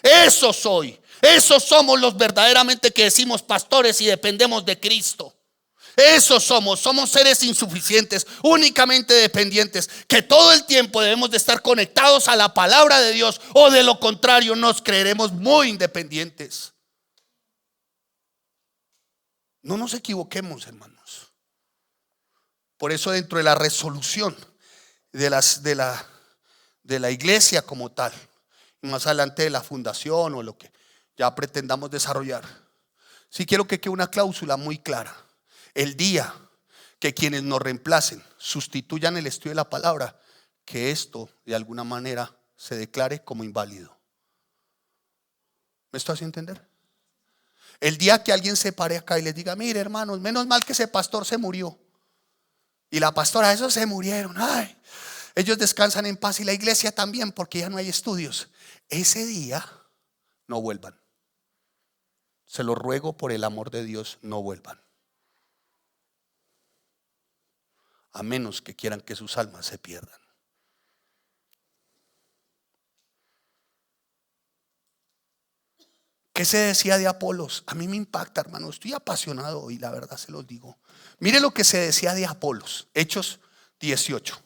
Eso soy. Esos somos los verdaderamente que decimos pastores y dependemos de Cristo. Eso somos seres insuficientes, únicamente dependientes, que todo el tiempo debemos de estar conectados a la palabra de Dios, o de lo contrario nos creeremos muy independientes. No nos equivoquemos, hermanos. Por eso dentro de la resolución de la iglesia como tal, y más adelante de la fundación o lo que ya pretendamos desarrollar, sí quiero que quede una cláusula muy clara. El día que quienes nos reemplacen sustituyan el estudio de la palabra, que esto de alguna manera se declare como inválido. ¿Me estoy haciendo entender? El día que alguien se pare acá y les diga: mire, hermanos, menos mal que ese pastor se murió y la pastora, esos se murieron, ay, ellos descansan en paz y la iglesia también, porque ya no hay estudios. Ese día no vuelvan. Se lo ruego por el amor de Dios, no vuelvan. A menos que quieran que sus almas se pierdan. ¿Qué se decía de Apolos? A mí me impacta, hermano. Estoy apasionado hoy, la verdad se los digo. Mire lo que se decía de Apolos. Hechos 18.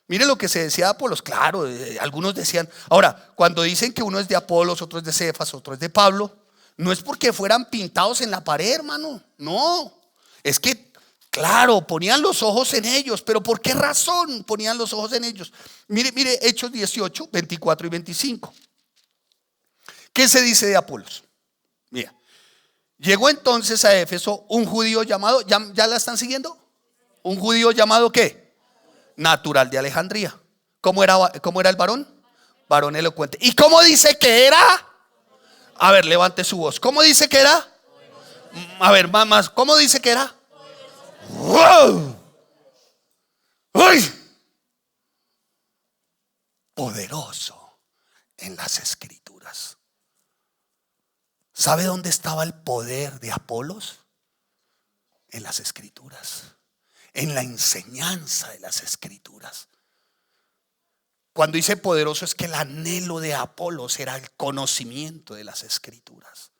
Mire lo que se decía de Apolos. Claro, algunos decían. Ahora, cuando dicen que uno es de Apolos, otro es de Cefas, otro es de Pablo, no es porque fueran pintados en la pared, hermano. No, es que claro, ponían los ojos en ellos. Pero ¿por qué razón ponían los ojos en ellos? Mire Hechos 18, 24 y 25. ¿Qué se dice de Apolos? Mira, llegó entonces a Éfeso un judío llamado, ¿ya la están siguiendo? Un judío llamado ¿qué? Natural de Alejandría. ¿Cómo era el varón? Varón elocuente. ¿Y cómo dice que era? A ver, levante su voz. ¿Cómo dice que era? A ver, más. ¿Cómo dice que era? ¡Wow! ¡Uy! Poderoso en las escrituras. ¿Sabe dónde estaba el poder de Apolos? En las escrituras, en la enseñanza de las escrituras. Cuando dice poderoso es que el anhelo de Apolos era el conocimiento de las escrituras,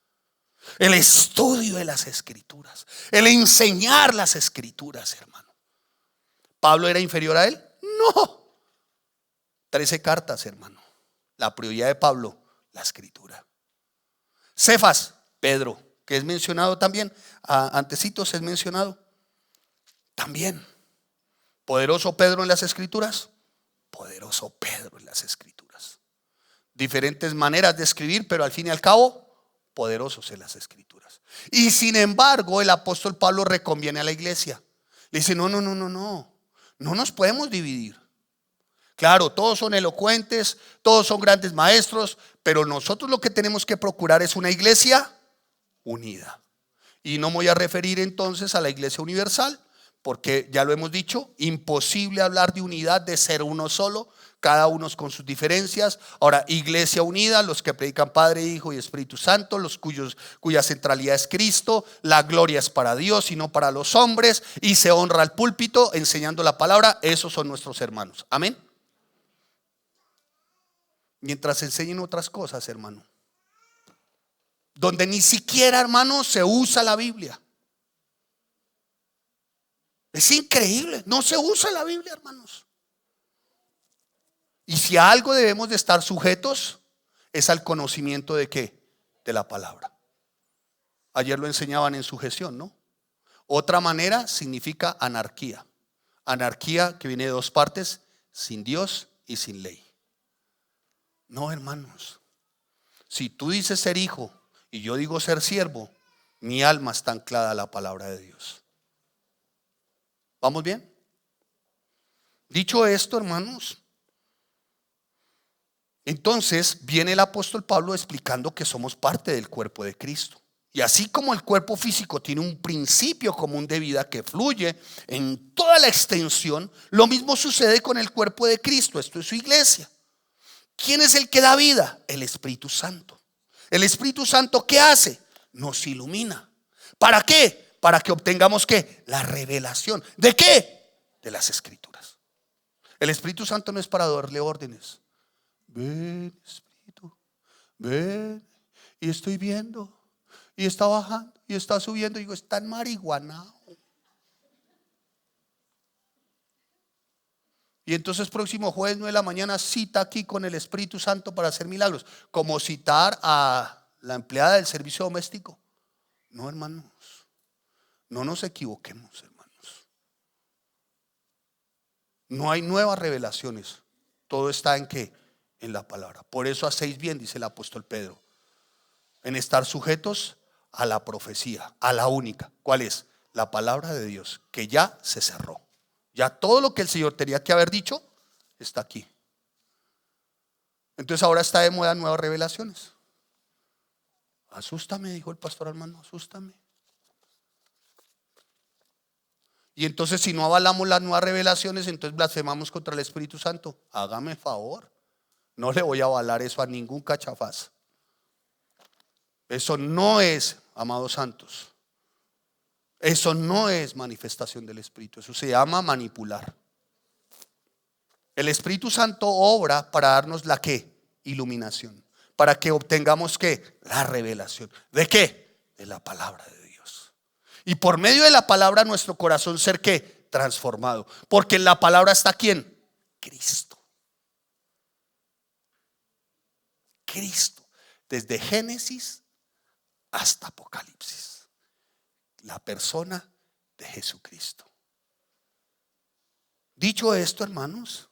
el estudio de las escrituras, el enseñar las escrituras, hermano. ¿Pablo era inferior a él? No. 13 cartas, hermano. La prioridad de Pablo, la escritura. Cefas, Pedro, que es mencionado también, antecitos es mencionado también. Poderoso Pedro en las escrituras, poderoso Pedro en las escrituras. Diferentes maneras de escribir, pero al fin y al cabo, poderosos en las escrituras. Y sin embargo, el apóstol Pablo reconviene a la iglesia. Le dice, no nos podemos dividir. Claro, todos son elocuentes, todos son grandes maestros, pero nosotros lo que tenemos que procurar es una iglesia unida. Y no me voy a referir entonces a la iglesia universal, porque ya lo hemos dicho, imposible hablar de unidad, de ser uno solo, cada uno con sus diferencias. Ahora, iglesia unida, los que predican Padre, Hijo y Espíritu Santo, los cuya centralidad es Cristo, la gloria es para Dios y no para los hombres, y se honra al púlpito enseñando la palabra. Esos son nuestros hermanos, amén. Mientras enseñen otras cosas, hermano, donde ni siquiera, hermano, se usa la Biblia. Es increíble, no se usa la Biblia, hermanos. Y si a algo debemos de estar sujetos, es al conocimiento de ¿qué? De la palabra. Ayer lo enseñaban en sujeción, ¿no? Otra manera significa anarquía. Anarquía que viene de dos partes, sin Dios y sin ley. No, hermanos, si tú dices ser hijo y yo digo ser siervo, mi alma está anclada a la palabra de Dios. ¿Vamos bien? Dicho esto, hermanos, entonces viene el apóstol Pablo explicando que somos parte del cuerpo de Cristo. Y así como el cuerpo físico tiene un principio común de vida que fluye en toda la extensión, lo mismo sucede con el cuerpo de Cristo. Esto es su iglesia. ¿Quién es el que da vida? El Espíritu Santo. ¿El Espíritu Santo qué hace? Nos ilumina. ¿Para qué? Para que obtengamos ¿qué? La revelación. ¿De qué? De las escrituras. El Espíritu Santo no es para darle órdenes. Ven, Espíritu, ven. Y estoy viendo. Y está bajando. Y está subiendo. Y digo, está en marihuana. Y entonces próximo jueves 9 de la mañana cita aquí con el Espíritu Santo para hacer milagros. Como citar a la empleada del servicio doméstico. No, hermanos, no nos equivoquemos, hermanos. No hay nuevas revelaciones. Todo está en ¿qué? En la palabra. Por eso hacéis bien, dice el apóstol Pedro, en estar sujetos a la profecía, a la única. ¿Cuál es? La palabra de Dios, que ya se cerró. Ya todo lo que el Señor tenía que haber dicho está aquí. Entonces ahora está de moda nuevas revelaciones. Asústame, dijo el pastor Armando, asústame. Y entonces si no avalamos las nuevas revelaciones, entonces blasfemamos contra el Espíritu Santo. Hágame favor. No le voy a avalar eso a ningún cachafaz. Eso no es, amados santos, eso no es manifestación del Espíritu. Eso se llama manipular. El Espíritu Santo obra para darnos la ¿qué? Iluminación. Para que obtengamos ¿qué? La revelación. ¿De qué? De la palabra de Dios. Y por medio de la palabra nuestro corazón ser ¿qué? Transformado. Porque en la palabra está ¿quién? Cristo. Cristo. Desde Génesis hasta Apocalipsis. La persona de Jesucristo. Dicho esto, hermanos,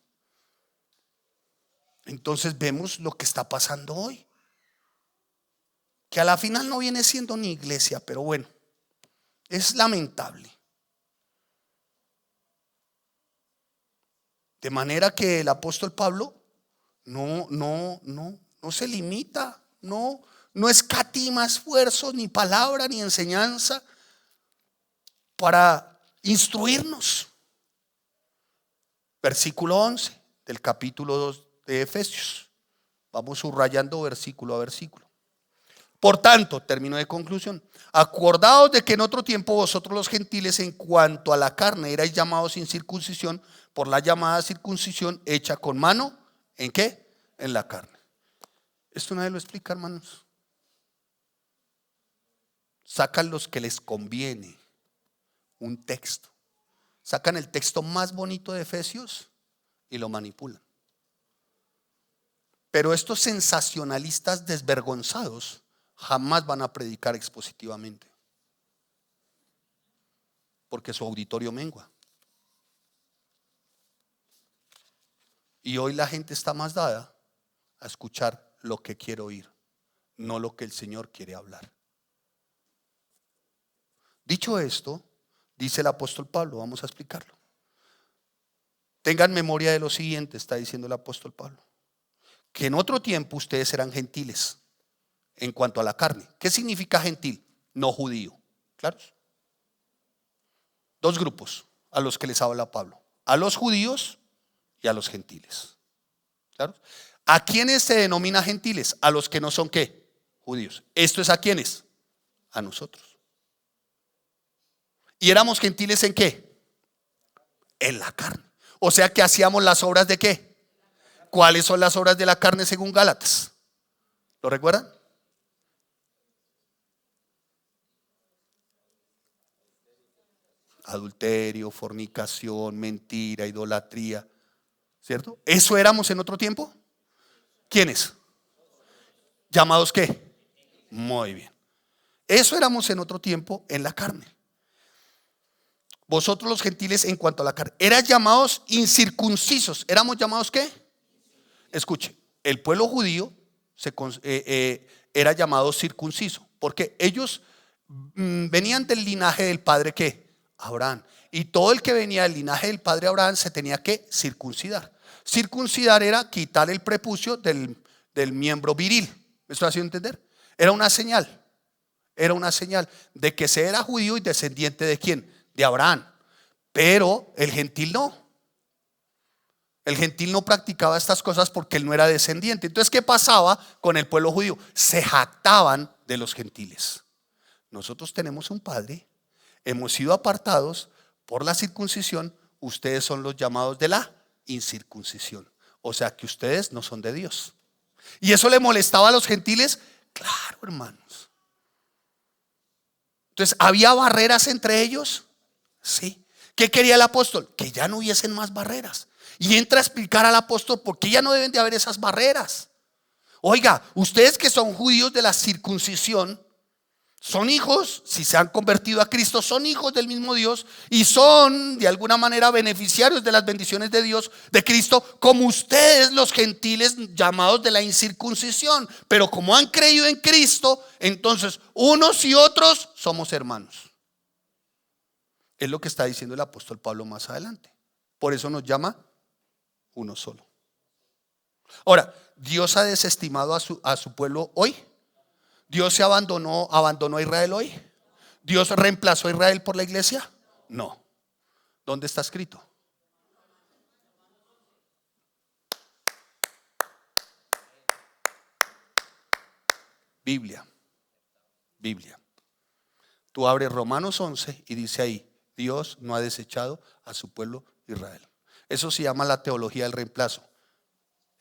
entonces vemos lo que está pasando hoy, que a la final no viene siendo ni iglesia, pero bueno, es lamentable. De manera que el apóstol Pablo no se limita, no escatima esfuerzos, ni palabra, ni enseñanza para instruirnos. Versículo 11 del capítulo 2 de Efesios. Vamos subrayando versículo a versículo. Por tanto, término de conclusión, acordaos de que en otro tiempo vosotros los gentiles en cuanto a la carne erais llamados sin circuncisión por la llamada circuncisión hecha con mano, ¿en qué? En la carne. Esto nadie lo explica, hermanos. Sacan los que les conviene un texto. Sacan el texto más bonito de Efesios y lo manipulan. Pero estos sensacionalistas desvergonzados jamás van a predicar expositivamente, porque su auditorio mengua. Y hoy la gente está más dada a escuchar lo que quiere oír, no lo que el Señor quiere hablar. Dicho esto, dice el apóstol Pablo, vamos a explicarlo. Tengan memoria de lo siguiente, está diciendo el apóstol Pablo, que en otro tiempo ustedes eran gentiles en cuanto a la carne. ¿Qué significa gentil? No judío. ¿Claros? Dos grupos a los que les habla Pablo: a los judíos y a los gentiles. ¿Claros? ¿A quiénes se denomina gentiles? A los que no son ¿qué? Judíos. ¿Esto es a quiénes? A nosotros. ¿Y éramos gentiles en qué? En la carne. O sea que hacíamos las obras de ¿qué? ¿Cuáles son las obras de la carne según Gálatas? ¿Lo recuerdan? Adulterio, fornicación, mentira, idolatría, ¿cierto? ¿Eso éramos en otro tiempo? ¿Quiénes? ¿Llamados qué? Muy bien. Eso éramos en otro tiempo en la carne. Vosotros los gentiles en cuanto a la carne, eran llamados incircuncisos. ¿Éramos llamados qué? Escuche, el pueblo judío era llamado circunciso, porque ellos venían del linaje del padre ¿qué? Abraham. Y todo el que venía del linaje del padre Abraham se tenía que circuncidar. Circuncidar era quitar el prepucio del miembro viril. ¿Me estoy haciendo entender? Era una señal. Era una señal de que se era judío y descendiente ¿de quién? De Abraham. Pero el gentil no. El gentil no practicaba estas cosas porque él no era descendiente. Entonces, ¿qué pasaba con el pueblo judío? Se jactaban de los gentiles. Nosotros tenemos un padre, hemos sido apartados por la circuncisión, ustedes son los llamados de la incircuncisión. O sea que ustedes no son de Dios. ¿Y eso le molestaba a los gentiles? Claro, hermanos. Entonces, ¿había barreras entre ellos? Sí. ¿Qué quería el apóstol? Que ya no hubiesen más barreras. Y entra a explicar al apóstol por qué ya no deben de haber esas barreras. Oiga, ustedes que son judíos de la circuncisión, son hijos, si se han convertido a Cristo, son hijos del mismo Dios y son de alguna manera beneficiarios de las bendiciones de Dios, de Cristo, como ustedes los gentiles llamados de la incircuncisión. Pero como han creído en Cristo, entonces unos y otros somos hermanos. Es lo que está diciendo el apóstol Pablo más adelante. Por eso nos llama uno solo. Ahora, ¿Dios ha desestimado a su pueblo hoy? ¿Dios se abandonó a Israel hoy? ¿Dios reemplazó a Israel por la iglesia? No. ¿Dónde está escrito? Biblia. Tú abres Romanos 11 y dice ahí: Dios no ha desechado a su pueblo Israel. Eso se llama la teología del reemplazo.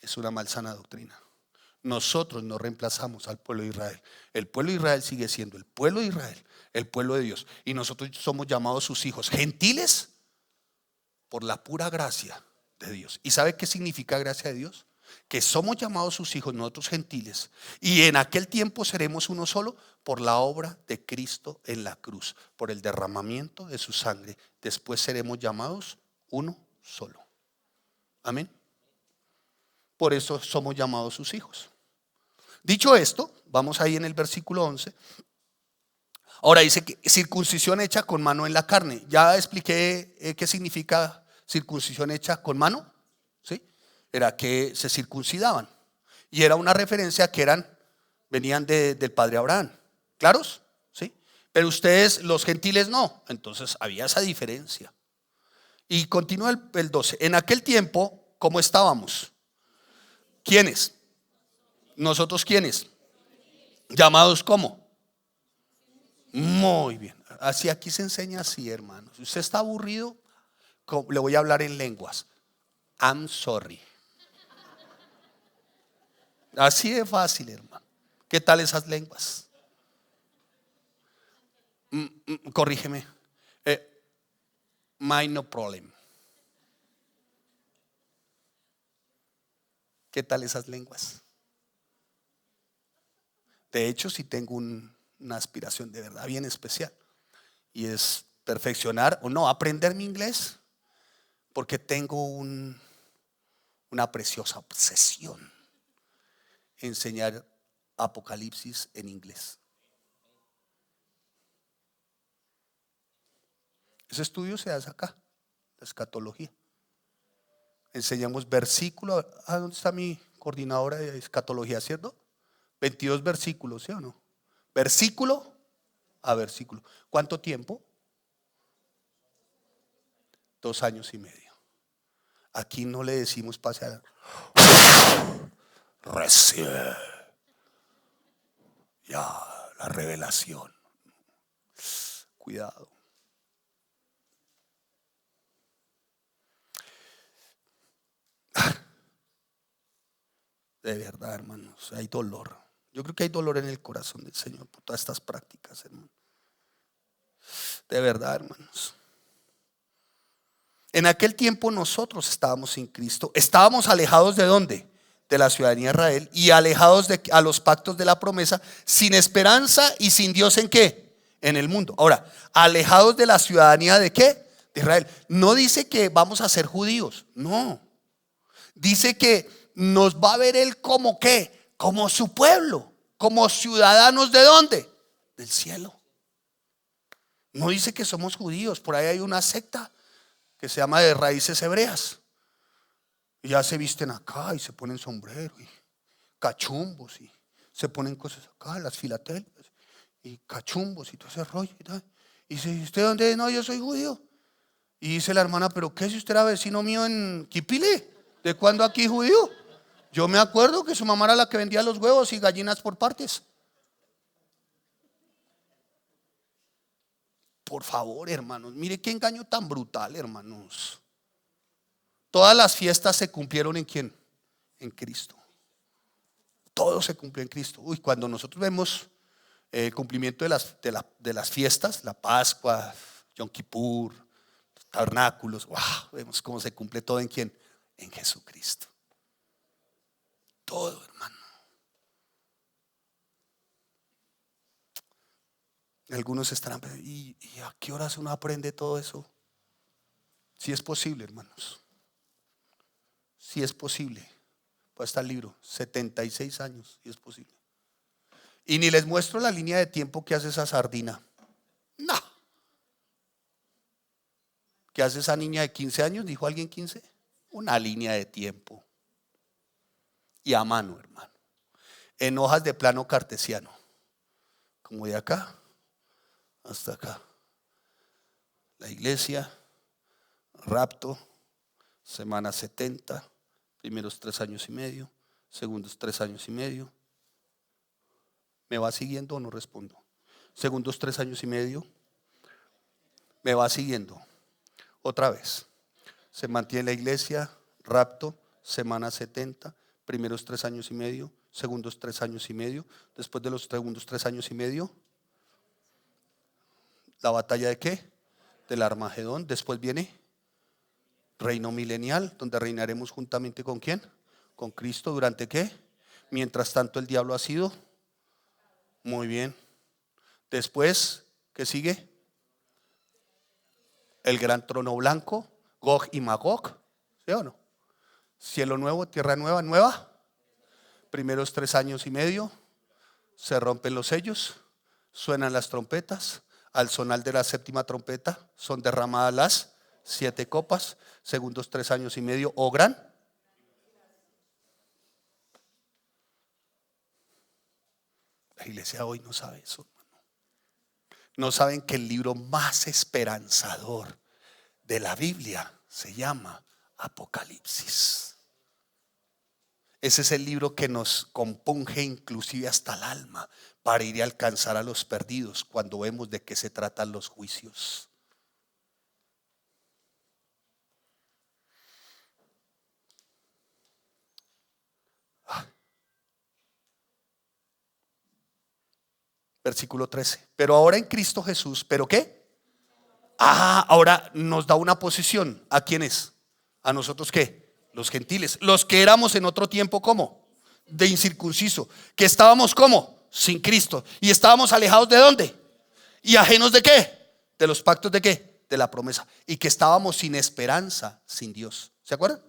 Es una malsana doctrina. Nosotros no reemplazamos al pueblo de Israel. El pueblo de Israel sigue siendo el pueblo de Israel, el pueblo de Dios. Y nosotros somos llamados sus hijos gentiles por la pura gracia de Dios. ¿Y sabe qué significa gracia de Dios? Que somos llamados sus hijos, nosotros gentiles. Y en aquel tiempo seremos uno solo por la obra de Cristo en la cruz, por el derramamiento de su sangre. Después seremos llamados uno solo. Amén. Por eso somos llamados sus hijos. Dicho esto, vamos ahí en el versículo 11. Ahora dice que circuncisión hecha con mano en la carne. Ya expliqué qué significa circuncisión hecha con mano. ¿Sí? Era que se circuncidaban. Y era una referencia a que venían del padre Abraham. ¿Claros? ¿Sí? Pero ustedes, los gentiles, no. Entonces había esa diferencia. Y continúa el 12. En aquel tiempo, ¿cómo estábamos? ¿Quiénes? ¿Nosotros quiénes? Llamados ¿cómo? Muy bien. Así aquí se enseña así, hermanos. Si usted está aburrido, le voy a hablar en lenguas. I'm sorry. Así de fácil, hermano. ¿Qué tal esas lenguas? Corrígeme. My no problem. ¿Qué tal esas lenguas? De hecho, sí tengo una aspiración de verdad bien especial. Y es perfeccionar o no, aprender mi inglés. Porque tengo una preciosa obsesión. Enseñar Apocalipsis en inglés. Ese estudio se hace acá, la escatología. Enseñamos versículo. ¿Dónde está mi coordinadora de escatología, cierto? 22 versículos, ¿sí o no? Versículo a versículo. ¿Cuánto tiempo? 2 años y medio. Aquí no le decimos pasear. Recibe ya la revelación. Cuidado. De verdad, hermanos, hay dolor. Yo creo que hay dolor en el corazón del Señor por todas estas prácticas, hermanos. De verdad, hermanos. En aquel tiempo nosotros estábamos sin Cristo. Estábamos alejados ¿de dónde? De la ciudadanía de Israel y alejados a los pactos de la promesa, sin esperanza y sin Dios ¿en qué? En el mundo. Ahora, alejados de la ciudadanía ¿de qué? De Israel. No dice que vamos a ser judíos, no. Dice que nos va a ver Él como ¿qué? Como su pueblo, como ciudadanos ¿de dónde? Del cielo. No dice que somos judíos. Por ahí hay una secta que se llama de raíces hebreas. Y ya se visten acá y se ponen sombrero y cachumbos y se ponen cosas acá, las filatelias y cachumbos y todo ese rollo y tal. Y dice, ¿usted dónde es? No, yo soy judío. Y dice la hermana, ¿pero qué si usted era vecino mío en Quipile? ¿De cuándo aquí judío? Yo me acuerdo que su mamá era la que vendía los huevos y gallinas por partes. Por favor, hermanos, mire qué engaño tan brutal, hermanos. Todas las fiestas se cumplieron ¿en quién? En Cristo. Todo se cumplió en Cristo. Uy, cuando nosotros vemos el cumplimiento de las fiestas, la Pascua, Yom Kippur, tabernáculos, wow, vemos cómo se cumple todo ¿en quién? En Jesucristo. Todo, hermano. Algunos estarán, ¿y a qué horas uno aprende todo eso? Si es posible, hermanos. Si es posible. Pues está el libro, 76 años, si es posible. Y ni les muestro la línea de tiempo que hace esa sardina. No. ¿Qué hace esa niña de 15 años? ¿Dijo alguien 15? Una línea de tiempo. Y a mano, hermano. En hojas de plano cartesiano. Como de acá hasta acá. La iglesia, rapto, semana 70, primeros 3 años y medio, segundos 3 años y medio. ¿Me va siguiendo o no respondo? Segundos 3 años y medio. ¿Me va siguiendo? Otra vez. Se mantiene la iglesia, rapto, semana 70, primeros 3 años y medio, segundos 3 años y medio. Después de los segundos 3 años y medio, ¿la batalla de qué? Del Armagedón. Después viene reino milenial, donde reinaremos juntamente ¿con quién? Con Cristo. ¿Durante qué? Mientras tanto el diablo ha sido. Muy bien. Después, ¿qué sigue? El gran trono blanco, Gog y Magog, ¿sí o no? Cielo nuevo, tierra nueva, nueva. Primeros 3 años y medio, se rompen los sellos, suenan las trompetas. Al sonar de la séptima trompeta son derramadas las 7 copas. Segundos 3 años y medio, o gran. La iglesia hoy no sabe eso, hermano. No saben que el libro más esperanzador de la Biblia se llama Apocalipsis. Ese es el libro que nos compunge inclusive hasta el alma para ir a alcanzar a los perdidos cuando vemos de qué se tratan los juicios. Versículo 13. Pero ahora en Cristo Jesús, ¿pero qué? Ahora nos da una posición. ¿A quiénes? ¿A nosotros qué? Los gentiles. Los que éramos en otro tiempo, ¿cómo? De incircunciso. Que estábamos, ¿cómo? Sin Cristo. Y estábamos alejados, ¿de dónde? ¿Y ajenos de qué? De los pactos de qué? De la promesa. Y que estábamos sin esperanza, sin Dios. ¿Se acuerdan?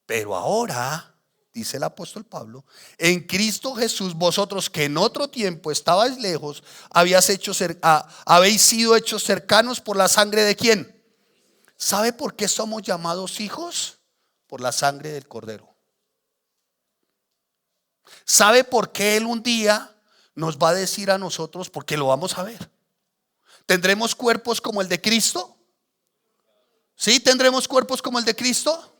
Pero ahora, dice el apóstol Pablo, en Cristo Jesús, vosotros que en otro tiempo estabais lejos, habéis sido hechos cercanos por la sangre de ¿quién? ¿Sabe por qué somos llamados hijos? Por la sangre del Cordero. ¿Sabe por qué Él un día nos va a decir a nosotros? Porque lo vamos a ver. ¿Tendremos cuerpos como el de Cristo? ¿Sí? ¿Tendremos cuerpos como el de Cristo?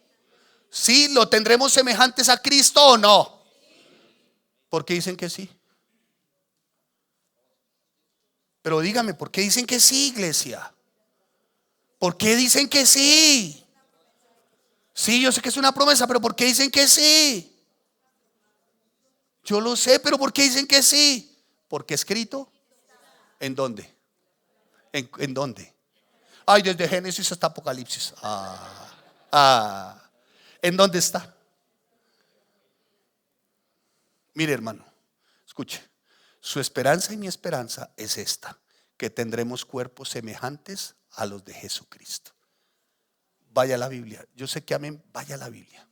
¿Sí? ¿Lo tendremos semejantes a Cristo o no? ¿Por qué dicen que sí? Pero dígame, ¿por qué dicen que sí, iglesia? ¿Por qué dicen que sí? Sí, yo sé que es una promesa, pero ¿por qué dicen que sí? Yo lo sé, pero ¿por qué dicen que sí? Porque escrito. ¿En dónde? ¿En dónde? Ay, desde Génesis hasta Apocalipsis. ¿En dónde está? Mire, hermano, escuche. Su esperanza y mi esperanza es esta: que tendremos cuerpos semejantes a los de Jesucristo. Vaya a la Biblia. Yo sé que amén. Vaya a la Biblia.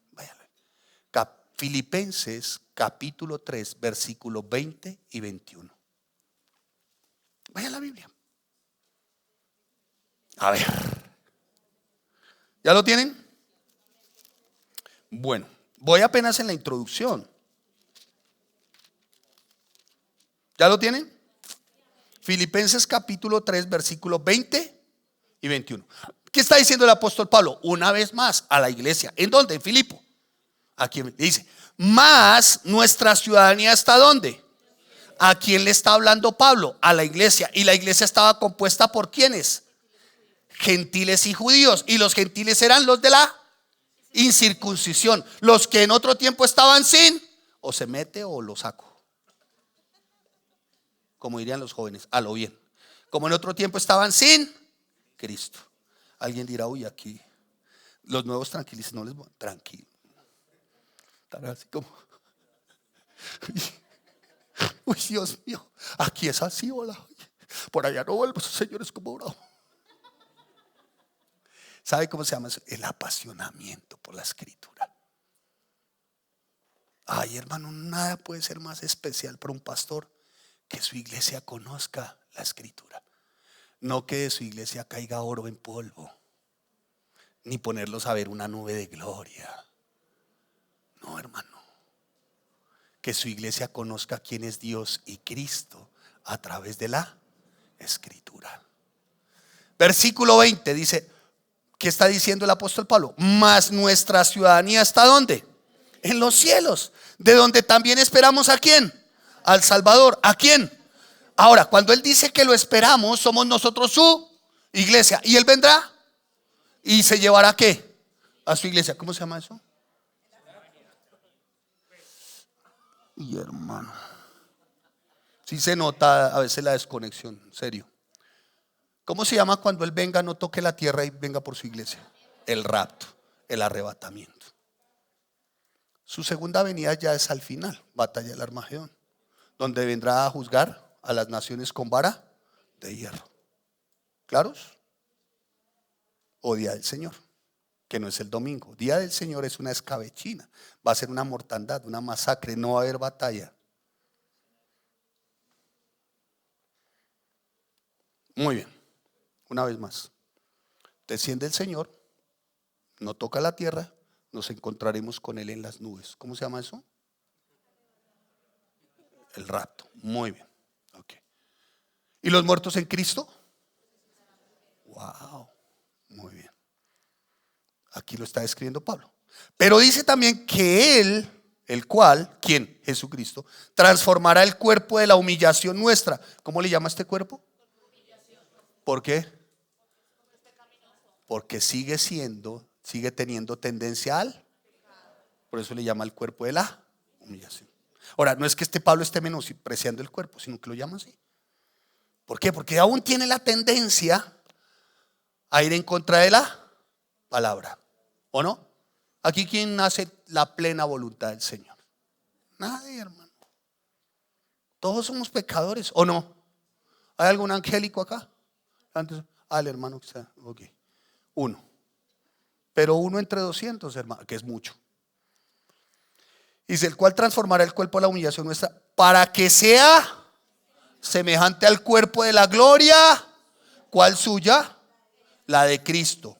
Filipenses capítulo 3 versículos 20 y 21. Vaya a la Biblia. A ver. ¿Ya lo tienen? Bueno, voy apenas en la introducción. ¿Ya lo tienen? Filipenses capítulo 3 versículos 20 y 21. ¿Qué está diciendo el apóstol Pablo? Una vez más a la iglesia. ¿En dónde? En Filipo. Aquí dice: más nuestra ciudadanía está ¿dónde? ¿A quién le está hablando Pablo? A la iglesia. Y la iglesia estaba compuesta por ¿quiénes? Gentiles y judíos. Y los gentiles eran los de la incircuncisión. Los que en otro tiempo estaban sin, o se mete o lo saco, como dirían los jóvenes, a lo bien. Como en otro tiempo estaban sin Cristo. Alguien dirá: uy, aquí los nuevos tranquilos, no les voy, tranquilo. Están así como, uy, Dios mío, aquí es así, hola. Por allá no vuelvo, esos señores como bravo. ¿Sabe cómo se llama eso? El apasionamiento por la escritura. Ay, hermano, nada puede ser más especial para un pastor que su iglesia conozca la escritura. No que de su iglesia caiga oro en polvo, ni ponerlos a ver una nube de gloria. No, hermano. Que su iglesia conozca quién es Dios y Cristo a través de la escritura. Versículo 20 dice: ¿qué está diciendo el apóstol Pablo? Mas nuestra ciudadanía está ¿dónde? En los cielos, de donde también esperamos ¿a quién? Al Salvador. ¿A quién? Ahora, cuando él dice que lo esperamos, somos nosotros su iglesia. Y él vendrá y se llevará ¿qué? A su iglesia. ¿Cómo se llama eso? Y hermano, sí se nota a veces la desconexión, en serio. ¿Cómo se llama cuando él venga, no toque la tierra y venga por su iglesia? El rapto, el arrebatamiento. Su segunda venida ya es al final, batalla del Armagedón, donde vendrá a juzgar a las naciones con vara de hierro. ¿Claros? O día del Señor, que no es el domingo. Día del Señor es una escabechina. Va a ser una mortandad, una masacre. No va a haber batalla. Muy bien. Una vez más, desciende el Señor, no toca la tierra, nos encontraremos con Él en las nubes. ¿Cómo se llama eso? El rapto. Muy bien. Okay. ¿Y los muertos en Cristo? Wow. Muy bien. Aquí lo está escribiendo Pablo. Pero dice también que Él el cual, ¿quién? Jesucristo, transformará el cuerpo de la humillación nuestra. ¿Cómo le llama este cuerpo? ¿Por qué? Porque sigue teniendo tendencia al, por eso le llama el cuerpo de la humillación. Ahora, no es que Pablo esté menospreciando el cuerpo, sino que lo llama así. ¿Por qué? Porque aún tiene la tendencia a ir en contra de la palabra, ¿o no? Aquí, ¿quién hace la plena voluntad del Señor? Nadie, hermano. Todos somos pecadores, ¿o no? ¿Hay algún angélico acá? Antes, el hermano que está, ok. Uno. Pero uno entre 200, hermano, que es mucho. Dice, el cual transformará el cuerpo de la humillación nuestra para que sea semejante al cuerpo de la gloria. ¿Cuál suya? La de Cristo.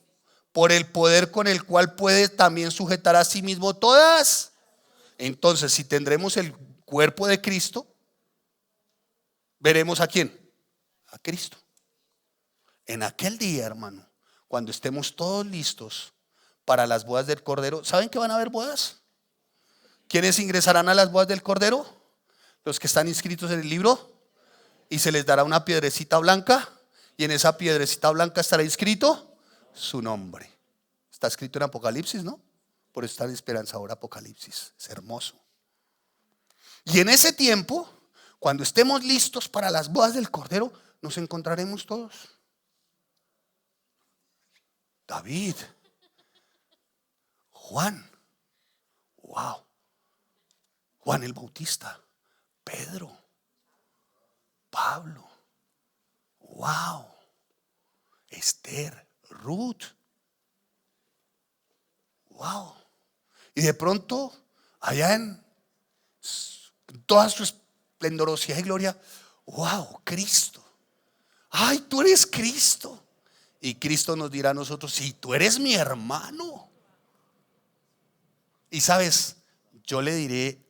Por el poder con el cual puede también sujetar a sí mismo todas. Entonces, si tendremos el cuerpo de Cristo, veremos a quién. A Cristo. En aquel día, hermano, cuando estemos todos listos para las bodas del Cordero, ¿saben que van a haber bodas? ¿Quiénes ingresarán a las bodas del Cordero? Los que están inscritos en el libro. Y se les dará una piedrecita blanca. Y en esa piedrecita blanca estará inscrito su nombre. Está escrito en Apocalipsis, ¿no? Por eso está en esperanzador Apocalipsis. Es hermoso. Y en ese tiempo, cuando estemos listos para las bodas del Cordero, nos encontraremos todos. David, Juan, wow, Juan el Bautista, Pedro, Pablo, wow, Esther, Ruth, wow. Y de pronto, allá en toda su esplendorosidad y gloria, wow, Cristo. Ay, tú eres Cristo. Y Cristo nos dirá a nosotros, sí, tú eres mi hermano. Y sabes, yo le diré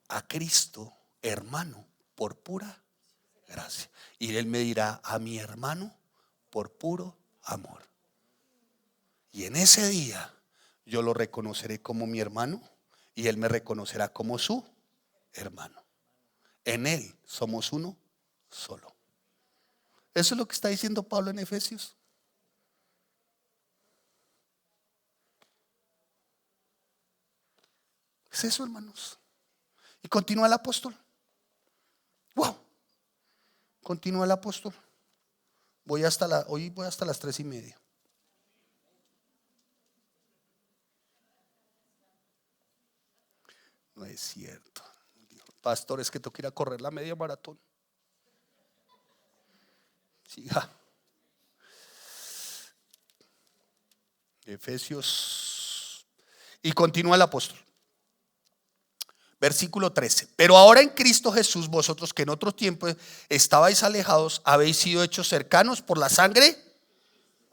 a Cristo, hermano, por pura gracia. Y Él me dirá a mi hermano por puro amor. Y en ese día yo lo reconoceré como mi hermano y Él me reconocerá como su hermano. En Él somos uno solo. Eso es lo que está diciendo Pablo en Efesios. Es eso, hermanos. Y continúa el apóstol. Wow. Continúa el apóstol. Hoy voy hasta las 3:30. No es cierto. Pastor, es que tengo que ir a correr la media maratón. Siga. Efesios. Y continúa el apóstol. Versículo 13. Pero ahora en Cristo Jesús, vosotros que en otro tiempo estabais alejados, habéis sido hechos cercanos por la sangre.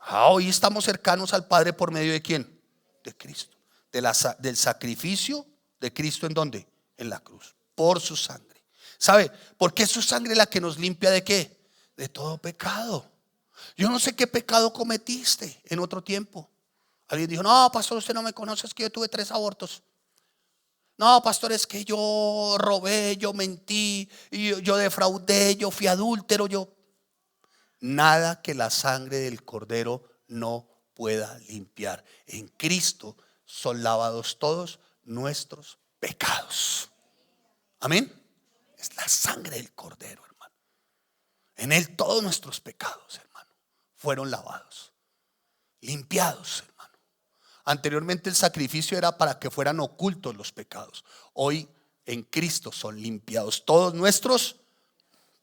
Hoy estamos cercanos al Padre por medio de ¿quién? De Cristo. Del sacrificio de Cristo, ¿en dónde? En la cruz. Por su sangre. ¿Sabe? Porque es su sangre la que nos limpia ¿de qué? De todo pecado. Yo no sé qué pecado cometiste en otro tiempo. Alguien dijo, no, pastor, usted no me conoce, es que yo tuve 3 abortos. No, pastor, es que yo robé, yo mentí, yo defraudé, yo fui adúltero, Nada que la sangre del Cordero no pueda limpiar. En Cristo son lavados todos nuestros pecados. Amén. Es la sangre del Cordero, hermano. En Él todos nuestros pecados, hermano, fueron lavados, limpiados, hermano. Anteriormente el sacrificio era para que fueran ocultos los pecados. Hoy en Cristo son limpiados todos nuestros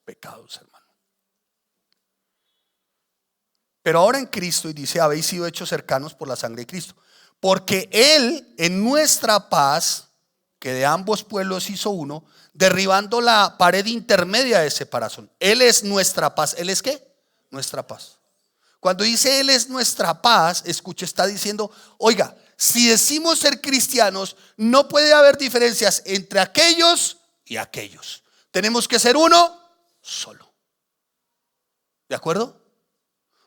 pecados, hermano. Pero ahora en Cristo, y dice, habéis sido hechos cercanos por la sangre de Cristo, porque Él en nuestra paz, que de ambos pueblos hizo uno, derribando la pared intermedia de separación. Él es nuestra paz. ¿Él es qué? Nuestra paz. Cuando dice Él es nuestra paz, escuche, está diciendo, oiga, si decimos ser cristianos, no puede haber diferencias entre aquellos y aquellos. Tenemos que ser uno solo. ¿De acuerdo?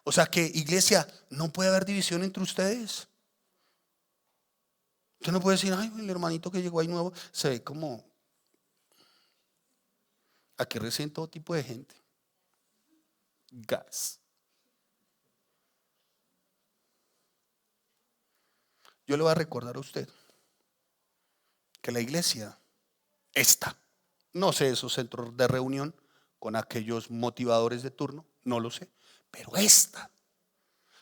O sea que, iglesia, no puede haber división entre ustedes. Usted no puede decir, ay, el hermanito que llegó ahí nuevo se ve como. Aquí recién todo tipo de gente. Gas. Yo le voy a recordar a usted que la iglesia, no sé, esos centros de reunión con aquellos motivadores de turno, no lo sé, pero esta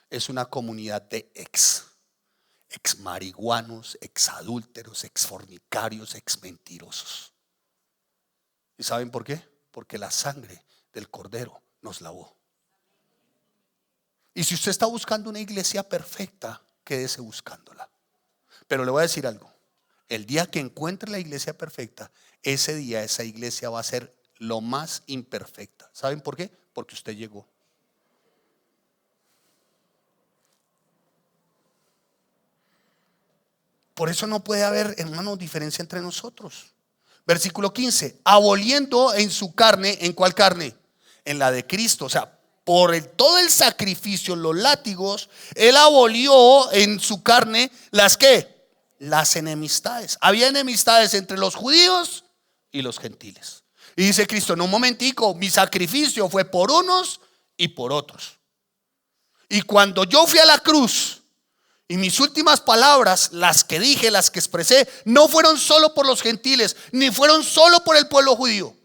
es una comunidad de ex marihuanos, ex adúlteros, ex fornicarios, ex mentirosos. ¿Y saben por qué? Porque la sangre del Cordero nos lavó. Y si usted está buscando una iglesia perfecta, quédese buscándola. Pero le voy a decir algo. El día que encuentre la iglesia perfecta, ese día esa iglesia va a ser lo más imperfecta. ¿Saben por qué? Porque usted llegó. Por eso no puede haber, hermanos, diferencia entre nosotros. Versículo 15, aboliendo en su carne, ¿en cuál carne? En la de Cristo. O sea, por todo el sacrificio, los látigos, Él abolió en su carne las ¿qué? Las enemistades. Había enemistades entre los judíos y los gentiles. Y dice Cristo, en un momentico, mi sacrificio fue por unos y por otros. Y cuando yo fui a la cruz, y mis últimas palabras, las que dije, las que expresé, no fueron solo por los gentiles, ni fueron solo por el pueblo judío,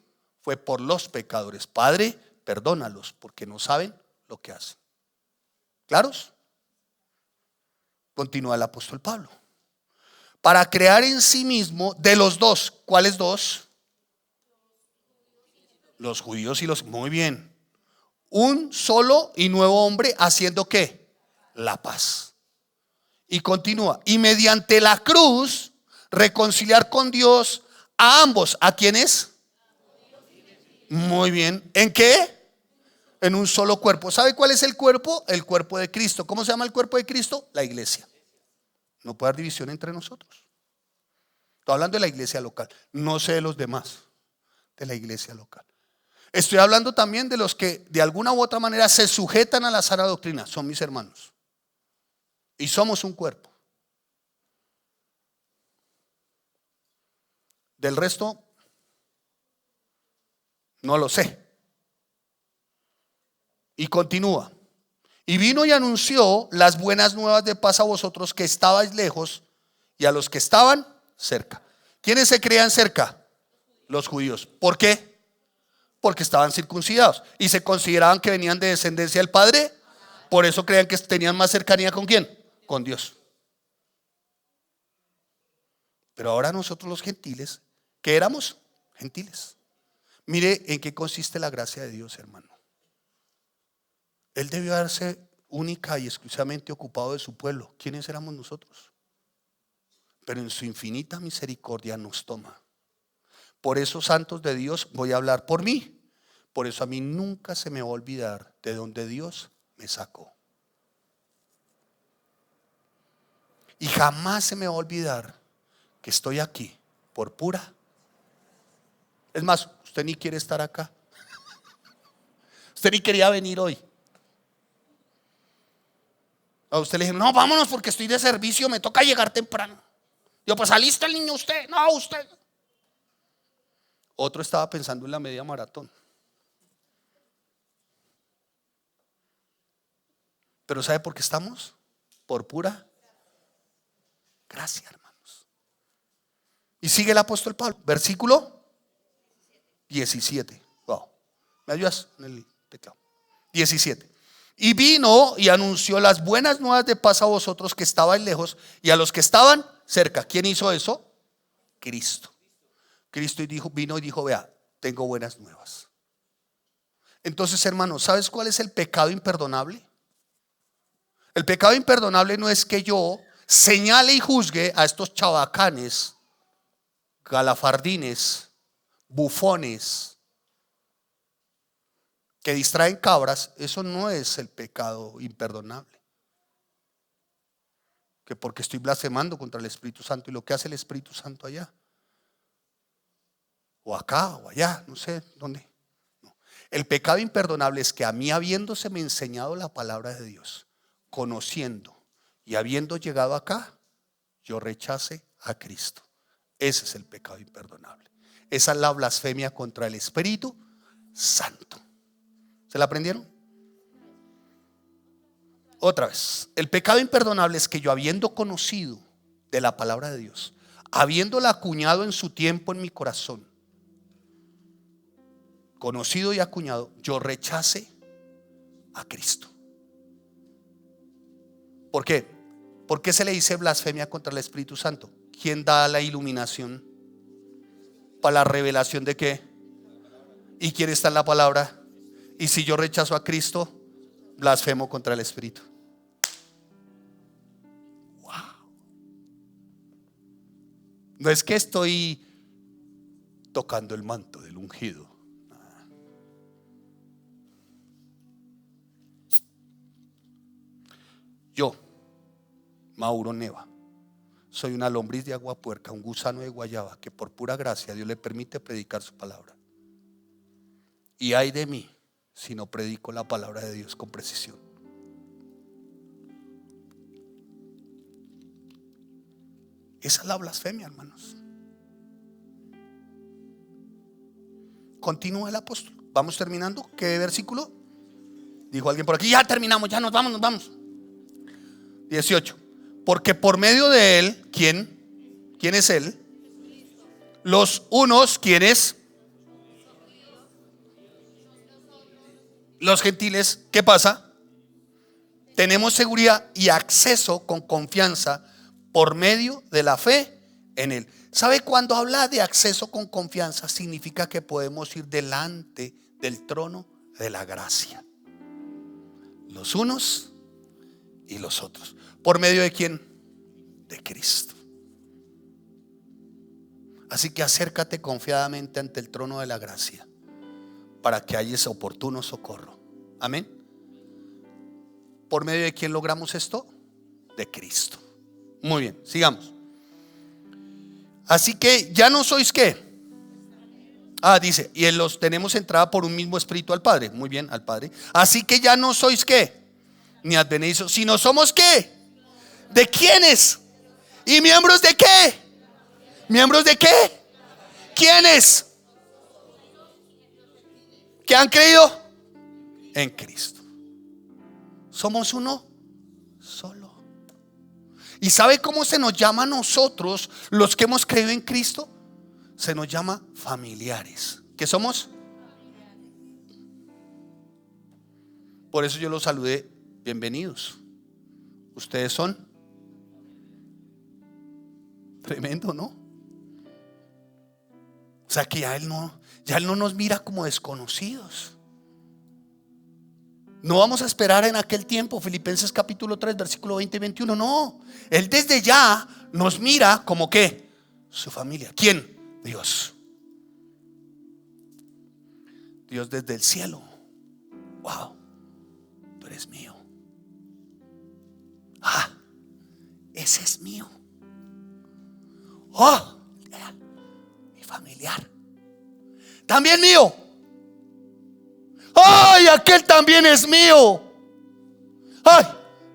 fue por los pecadores. Padre, perdónalos porque no saben lo que hacen. ¿Claros? Continúa el apóstol Pablo. Para crear en sí mismo de los dos. ¿Cuáles dos? Los judíos y los. Muy bien. Un solo y nuevo hombre, haciendo ¿qué? La paz. Y continúa, y mediante la cruz reconciliar con Dios a ambos. ¿A quiénes? Muy bien. ¿En qué? En un solo cuerpo. ¿Sabe cuál es el cuerpo? El cuerpo de Cristo. ¿Cómo se llama el cuerpo de Cristo? La iglesia. No puede haber división entre nosotros. Estoy hablando de la iglesia local. No sé de los demás. De la iglesia local. Estoy hablando también de los que de alguna u otra manera se sujetan a la sana doctrina. Son mis hermanos. Y somos un cuerpo. Del resto, no lo sé. Y continúa. Y vino y anunció las buenas nuevas de paz a vosotros que estabais lejos y a los que estaban cerca. ¿Quiénes se creían cerca? Los judíos. ¿Por qué? Porque estaban circuncidados y se consideraban que venían de descendencia del Padre. Por eso creían que tenían más cercanía con ¿quién? Con Dios. Pero ahora nosotros los gentiles, ¿qué éramos? Gentiles. Mire en qué consiste la gracia de Dios, hermano. Él debió haberse única y exclusivamente ocupado de su pueblo. ¿Quiénes éramos nosotros? Pero en su infinita misericordia nos toma. Por eso, santos de Dios, voy a hablar por mí. Por eso a mí nunca se me va a olvidar de donde Dios me sacó. Y jamás se me va a olvidar que estoy aquí por pura. Es más, usted ni quiere estar acá. Usted ni quería venir hoy. A usted le dije, no, vámonos porque estoy de servicio, me toca llegar temprano. Yo, pues ¿alista el niño usted? No, usted. Otro estaba pensando en la media maratón. Pero ¿sabe por qué estamos? Por pura gracia, hermanos. Y sigue el apóstol Pablo, versículo 17. Wow. ¿Me ayudas en el teclado? 17. Y vino y anunció las buenas nuevas de paz a vosotros que estabais lejos y a los que estaban cerca. ¿Quién hizo eso? Cristo. Cristo vino y dijo, vea, tengo buenas nuevas. Entonces, hermanos, ¿sabes cuál es el pecado imperdonable? El pecado imperdonable no es que yo señale y juzgue a estos chabacanes, galafardines, bufones que distraen cabras. Eso no es el pecado imperdonable. Que porque estoy blasfemando contra el Espíritu Santo, y lo que hace el Espíritu Santo allá o acá o allá, no sé dónde. No. El pecado imperdonable es que a mí, habiéndoseme enseñado la palabra de Dios, conociendo y habiendo llegado acá, yo rechace a Cristo. Ese es el pecado imperdonable. Esa es la blasfemia contra el Espíritu Santo. ¿Se la aprendieron? Otra vez, el pecado imperdonable es que yo, habiendo conocido de la palabra de Dios, habiéndola acuñado en su tiempo en mi corazón, conocido y acuñado, yo rechace a Cristo. ¿Por qué? ¿Por qué se le dice blasfemia contra el Espíritu Santo? ¿Quién da la iluminación para la revelación de qué? ¿Y quién está en la palabra? Y si yo rechazo a Cristo, blasfemo contra el Espíritu. Wow. No es que estoy tocando el manto del ungido. Yo, Mauro Neva, soy una lombriz de agua puerca, un gusano de guayaba, que por pura gracia Dios le permite predicar su palabra. Y ay de mí si no predico la palabra de Dios con precisión. Esa es la blasfemia, hermanos. Continúa el apóstol. Vamos terminando. ¿Qué versículo? Dijo alguien por aquí: ya terminamos, ya nos vamos. 18. Porque por medio de él, ¿quién es él? Los unos, ¿quiénes? Los gentiles. ¿Qué pasa? Tenemos seguridad y acceso con confianza por medio de la fe en él. ¿Sabe? Cuando habla de acceso con confianza, significa que podemos ir delante del trono de la gracia, los unos y los otros. ¿Por medio de quién? De Cristo. Así que acércate confiadamente ante el trono de la gracia para que haya ese oportuno socorro. Amén. ¿Por medio de quién logramos esto? De Cristo. Muy bien, sigamos. Así que ya no sois ¿qué? Dice, y en los tenemos entrada por un mismo espíritu al Padre. Muy bien, al Padre. Así que ya no sois ¿qué? Ni advenedizos, sino somos ¿qué? ¿De quiénes? ¿Y miembros de qué? ¿Miembros de qué? ¿Quiénes? ¿Que han creído? En Cristo. Somos uno solo. ¿Y sabe cómo se nos llama a nosotros, los que hemos creído en Cristo? Se nos llama familiares. ¿Qué somos? Por eso yo los saludé: bienvenidos. Ustedes son tremendo, ¿no? O sea que ya él no nos mira como desconocidos. No vamos a esperar en aquel tiempo, Filipenses capítulo 3 versículo 20 y 21. No, él desde ya nos mira como ¿qué? Su familia. ¿Quién? Dios. Dios desde el cielo. Wow, tú eres mío. Ese es mío. Mi familiar. También mío. ¡Ay! Aquel también es mío. ¡Ay!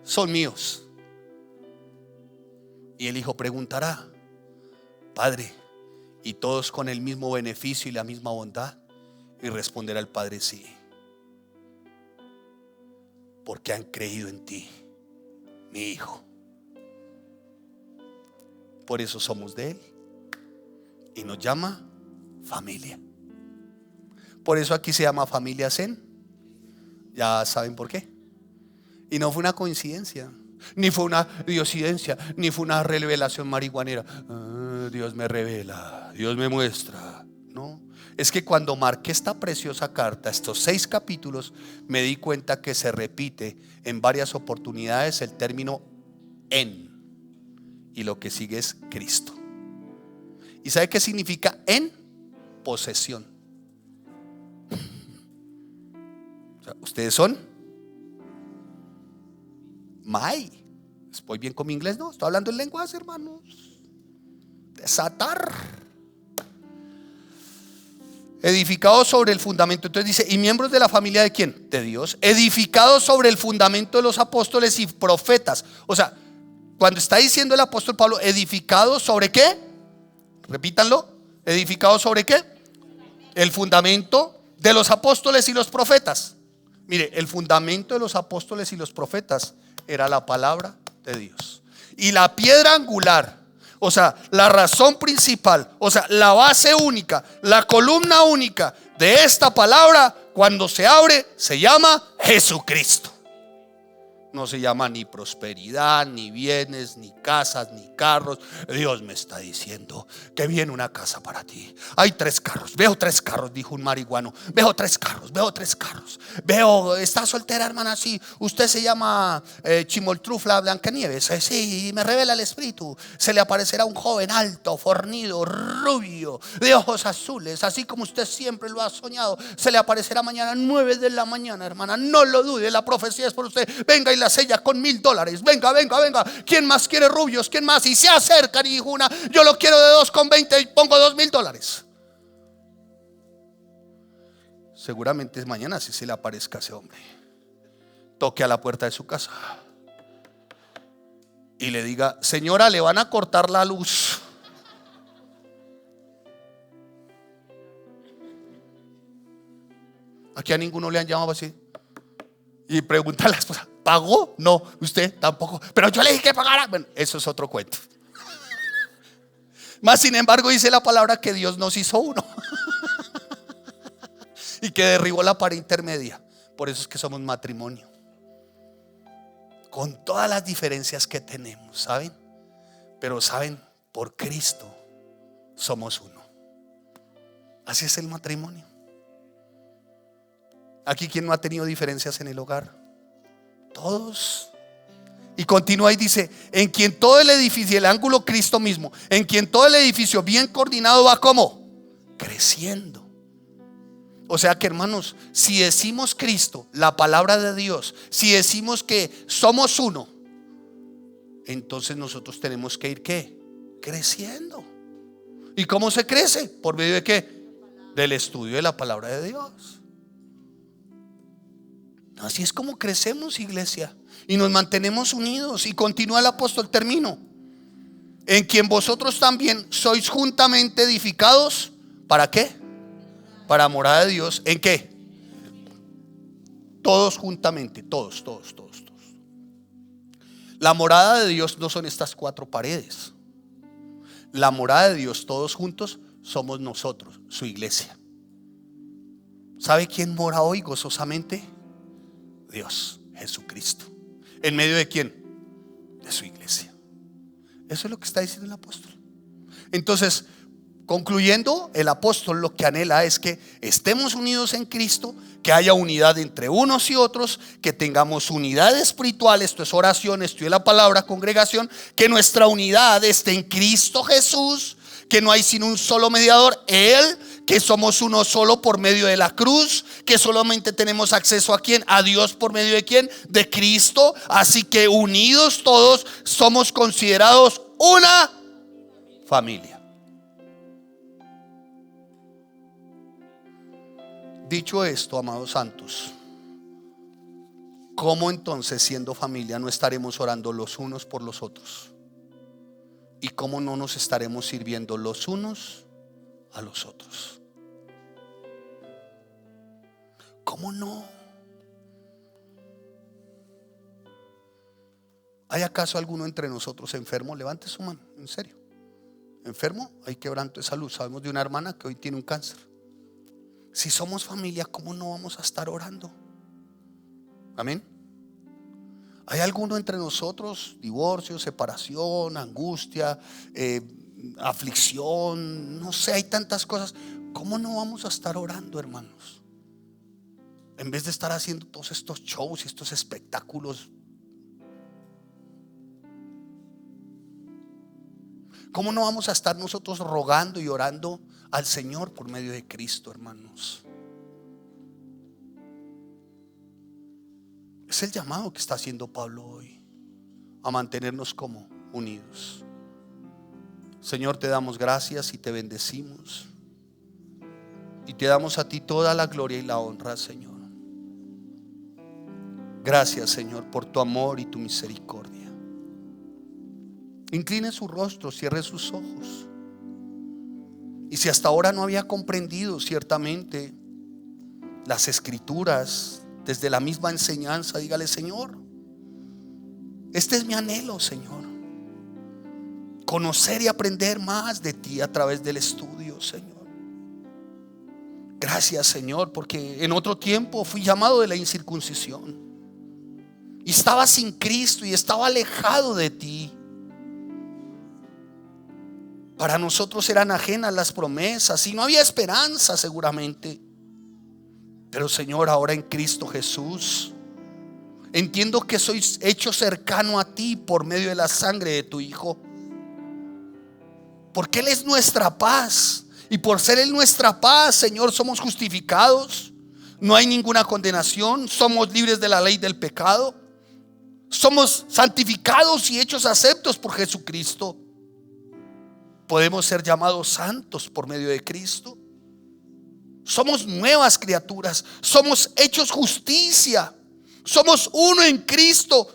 Son míos. Y el hijo preguntará: Padre, ¿y todos con el mismo beneficio y la misma bondad? Y responderá el Padre: sí, porque han creído en ti, mi hijo. Por eso somos de él y nos llama familia. Por eso aquí se llama Familia Zen. Ya saben por qué. Y no fue una coincidencia, ni fue una diosidencia, ni fue una revelación marihuanera. Dios me revela, Dios me muestra. No, es que cuando marqué esta preciosa carta, estos 6 capítulos, me di cuenta que se repite en varias oportunidades el término en, y lo que sigue es Cristo. ¿Y sabe qué significa en? Posesión. O sea, ustedes son my. ¿Estoy bien con mi inglés? No, estoy hablando en lenguas, hermanos. Desatar. Edificados sobre el fundamento. Entonces dice: ¿y miembros de la familia de quién? De Dios. Edificados sobre el fundamento de los apóstoles y profetas. O sea, Cuando está diciendo el apóstol Pablo, edificado sobre qué, repítanlo, edificado sobre qué, el fundamento de los apóstoles y los profetas. Mire, el fundamento de los apóstoles y los profetas era la palabra de Dios. Y la piedra angular, o sea, la razón principal, o sea, la base única, la columna única de esta palabra, cuando se abre, se llama Jesucristo. No se llama ni prosperidad, ni bienes, ni casas, ni carros. Dios me está diciendo que viene una casa para ti. Hay 3 carros, veo 3 carros, dijo un marihuano. Veo 3 carros, veo 3 carros. Veo, está soltera, hermana, sí. Usted se llama Chimoltrufla Blancanieves. Sí, me revela el espíritu. Se le aparecerá un joven alto, fornido, rubio, de ojos azules, así como usted siempre lo ha soñado. Se le aparecerá mañana a 9 de la mañana, hermana. No lo dude, la profecía es por usted. Venga y la sella con $1000. Venga, venga, venga. ¿Quién más quiere rubios? ¿Quién más? Y se acercan y dijo una, yo lo quiero de 2,20 y pongo $2000. Seguramente es mañana si se le aparezca ese hombre. Toque a la puerta de su casa y le diga, señora, le van a cortar la luz. Aquí a ninguno le han llamado así. Y pregunta a la esposa, ¿pagó? No, usted tampoco. Pero yo le dije que pagara. Bueno, eso es otro cuento. Más sin embargo dice la palabra que Dios nos hizo uno y que derribó la pared intermedia. Por eso es que somos matrimonio, con todas las diferencias que tenemos, ¿saben? Pero saben, por Cristo somos uno. Así es el matrimonio. Aquí, ¿quién no ha tenido diferencias en el hogar? Todos. Y continúa y dice, en quien todo el edificio, el ángulo Cristo mismo, en quien todo el edificio bien coordinado va como creciendo. O sea que, hermanos, si decimos Cristo, la palabra de Dios, si decimos que somos uno, entonces nosotros tenemos que ir ¿qué? Creciendo. ¿Y cómo se crece? ¿Por medio de qué? Del estudio de la palabra de Dios. Así es como crecemos, iglesia, y nos mantenemos unidos. Y continúa el apóstol, termino, en quien vosotros también sois juntamente edificados. ¿Para qué? Para morada de Dios. ¿En qué? Todos juntamente, todos. La morada de Dios no son estas 4 paredes. La morada de Dios, todos juntos, somos nosotros, su iglesia. ¿Sabe quién mora hoy gozosamente? Dios, Jesucristo. ¿En medio de quién? De su iglesia. Eso es lo que está diciendo el apóstol. Entonces, concluyendo, el apóstol lo que anhela es que estemos unidos en Cristo, que haya unidad entre unos y otros, que tengamos unidad espiritual, esto es oración, estudio la palabra, congregación, que nuestra unidad esté en Cristo Jesús, que no hay sino un solo mediador, Él, que somos uno solo por medio de la cruz, que solamente tenemos acceso a quién, a Dios por medio de quién, de Cristo. Así que unidos todos somos considerados una familia. Dicho esto, amados santos, ¿cómo entonces, siendo familia, no estaremos orando los unos por los otros? ¿Y cómo no nos estaremos sirviendo los unos a los otros? ¿Cómo no? ¿Hay acaso alguno entre nosotros enfermo? Levante su mano, en serio. ¿Enfermo? Hay quebranto de salud. Sabemos de una hermana que hoy tiene un cáncer. Si somos familia, ¿cómo no vamos a estar orando? Amén. ¿Hay alguno entre nosotros? Divorcio, separación, angustia, aflicción, no sé, hay tantas cosas. ¿Cómo no vamos a estar orando, hermanos? En vez de estar haciendo todos estos shows y estos espectáculos. ¿Cómo no vamos a estar nosotros rogando y orando al Señor por medio de Cristo, hermanos? Es el llamado que está haciendo Pablo hoy, a mantenernos como unidos. Señor, te damos gracias y te bendecimos, y te damos a ti toda la gloria y la honra, Señor. Gracias, Señor, por tu amor y tu misericordia. Incline su rostro, cierre sus ojos. Y si hasta ahora no había comprendido ciertamente las escrituras, desde la misma enseñanza, dígale: Señor, este es mi anhelo, Señor, conocer y aprender más de ti a través del estudio, Señor. Gracias, Señor, porque en otro tiempo fui llamado de la incircuncisión y estaba sin Cristo y estaba alejado de ti. Para nosotros eran ajenas las promesas y no había esperanza seguramente. Pero Señor, ahora en Cristo Jesús entiendo que soy hecho cercano a ti por medio de la sangre de tu Hijo, porque Él es nuestra paz. Y por ser Él nuestra paz, Señor, somos justificados. No hay ninguna condenación. Somos libres de la ley del pecado. Somos santificados y hechos aceptos por Jesucristo. Podemos ser llamados santos por medio de Cristo. Somos nuevas criaturas. Somos hechos justicia. Somos uno en Cristo.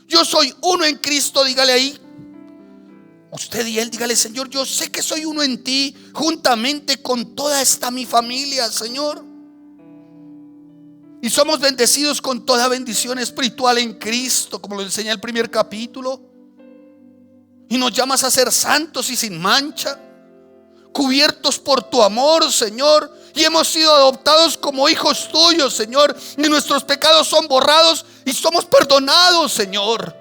Yo soy uno en Cristo. Dígale ahí, usted y él, dígale: Señor, yo sé que soy uno en ti, juntamente con toda esta mi familia, Señor. Y somos bendecidos con toda bendición espiritual en Cristo, como lo enseña el primer capítulo. Y nos llamas a ser santos y sin mancha, cubiertos por tu amor, Señor. Y hemos sido adoptados como hijos tuyos, Señor. Y nuestros pecados son borrados y somos perdonados, Señor.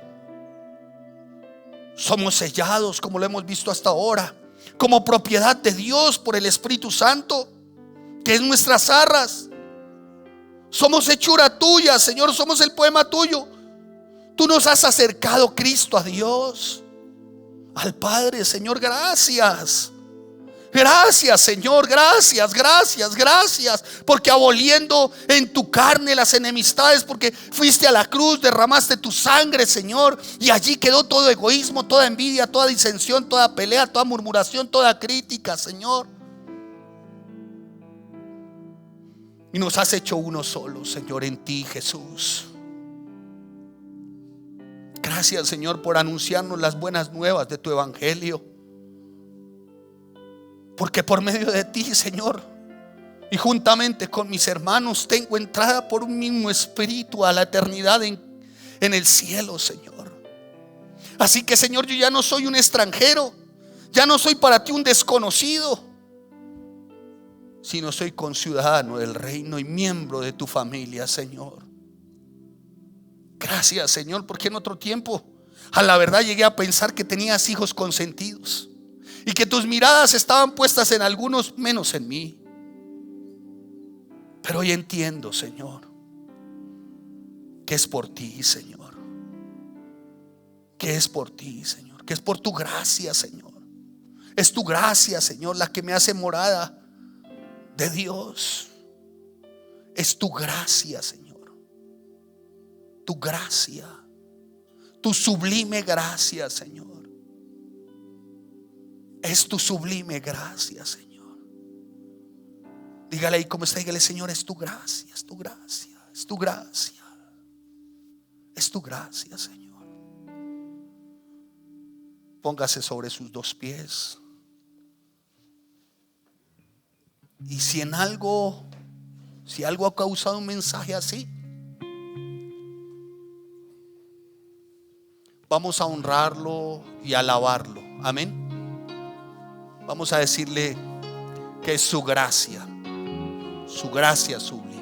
Somos sellados, como lo hemos visto hasta ahora, como propiedad de Dios por el Espíritu Santo, que es nuestras arras. Somos hechura tuya, Señor. Somos el poema tuyo. Tú nos has acercado, Cristo, a Dios, al Padre. Señor, gracias. Gracias, Señor, gracias, gracias, gracias. Porque aboliendo en tu carne las enemistades, porque fuiste a la cruz, derramaste tu sangre, Señor, y allí quedó todo egoísmo, toda envidia, toda disensión, toda pelea, toda murmuración, toda crítica, Señor. Y nos has hecho uno solo, Señor, en ti, Jesús. Gracias, Señor, por anunciarnos las buenas nuevas de tu evangelio. Porque por medio de ti, Señor, y juntamente con mis hermanos, tengo entrada por un mismo espíritu a la eternidad en el cielo, Señor. Así que, Señor, yo ya no soy un extranjero, ya no soy para ti un desconocido, sino soy conciudadano del reino y miembro de tu familia, Señor. Gracias, Señor, porque en otro tiempo, a la verdad, llegué a pensar que tenías hijos consentidos y que tus miradas estaban puestas en algunos, menos en mí. Pero hoy entiendo, Señor, que es por ti, Señor. Que es por ti, Señor. Que es por tu gracia, Señor. Es tu gracia, Señor, la que me hace morada de Dios. Es tu gracia, Señor. Tu gracia. Tu sublime gracia, Señor. Es tu sublime gracia, Señor. Dígale ahí como está, dígale: Señor, es tu gracia, es tu gracia, es tu gracia, es tu gracia, Señor. Póngase sobre sus dos pies. Y si algo ha causado un mensaje así, vamos a honrarlo y alabarlo. Amén. Vamos a decirle que es su gracia sublime.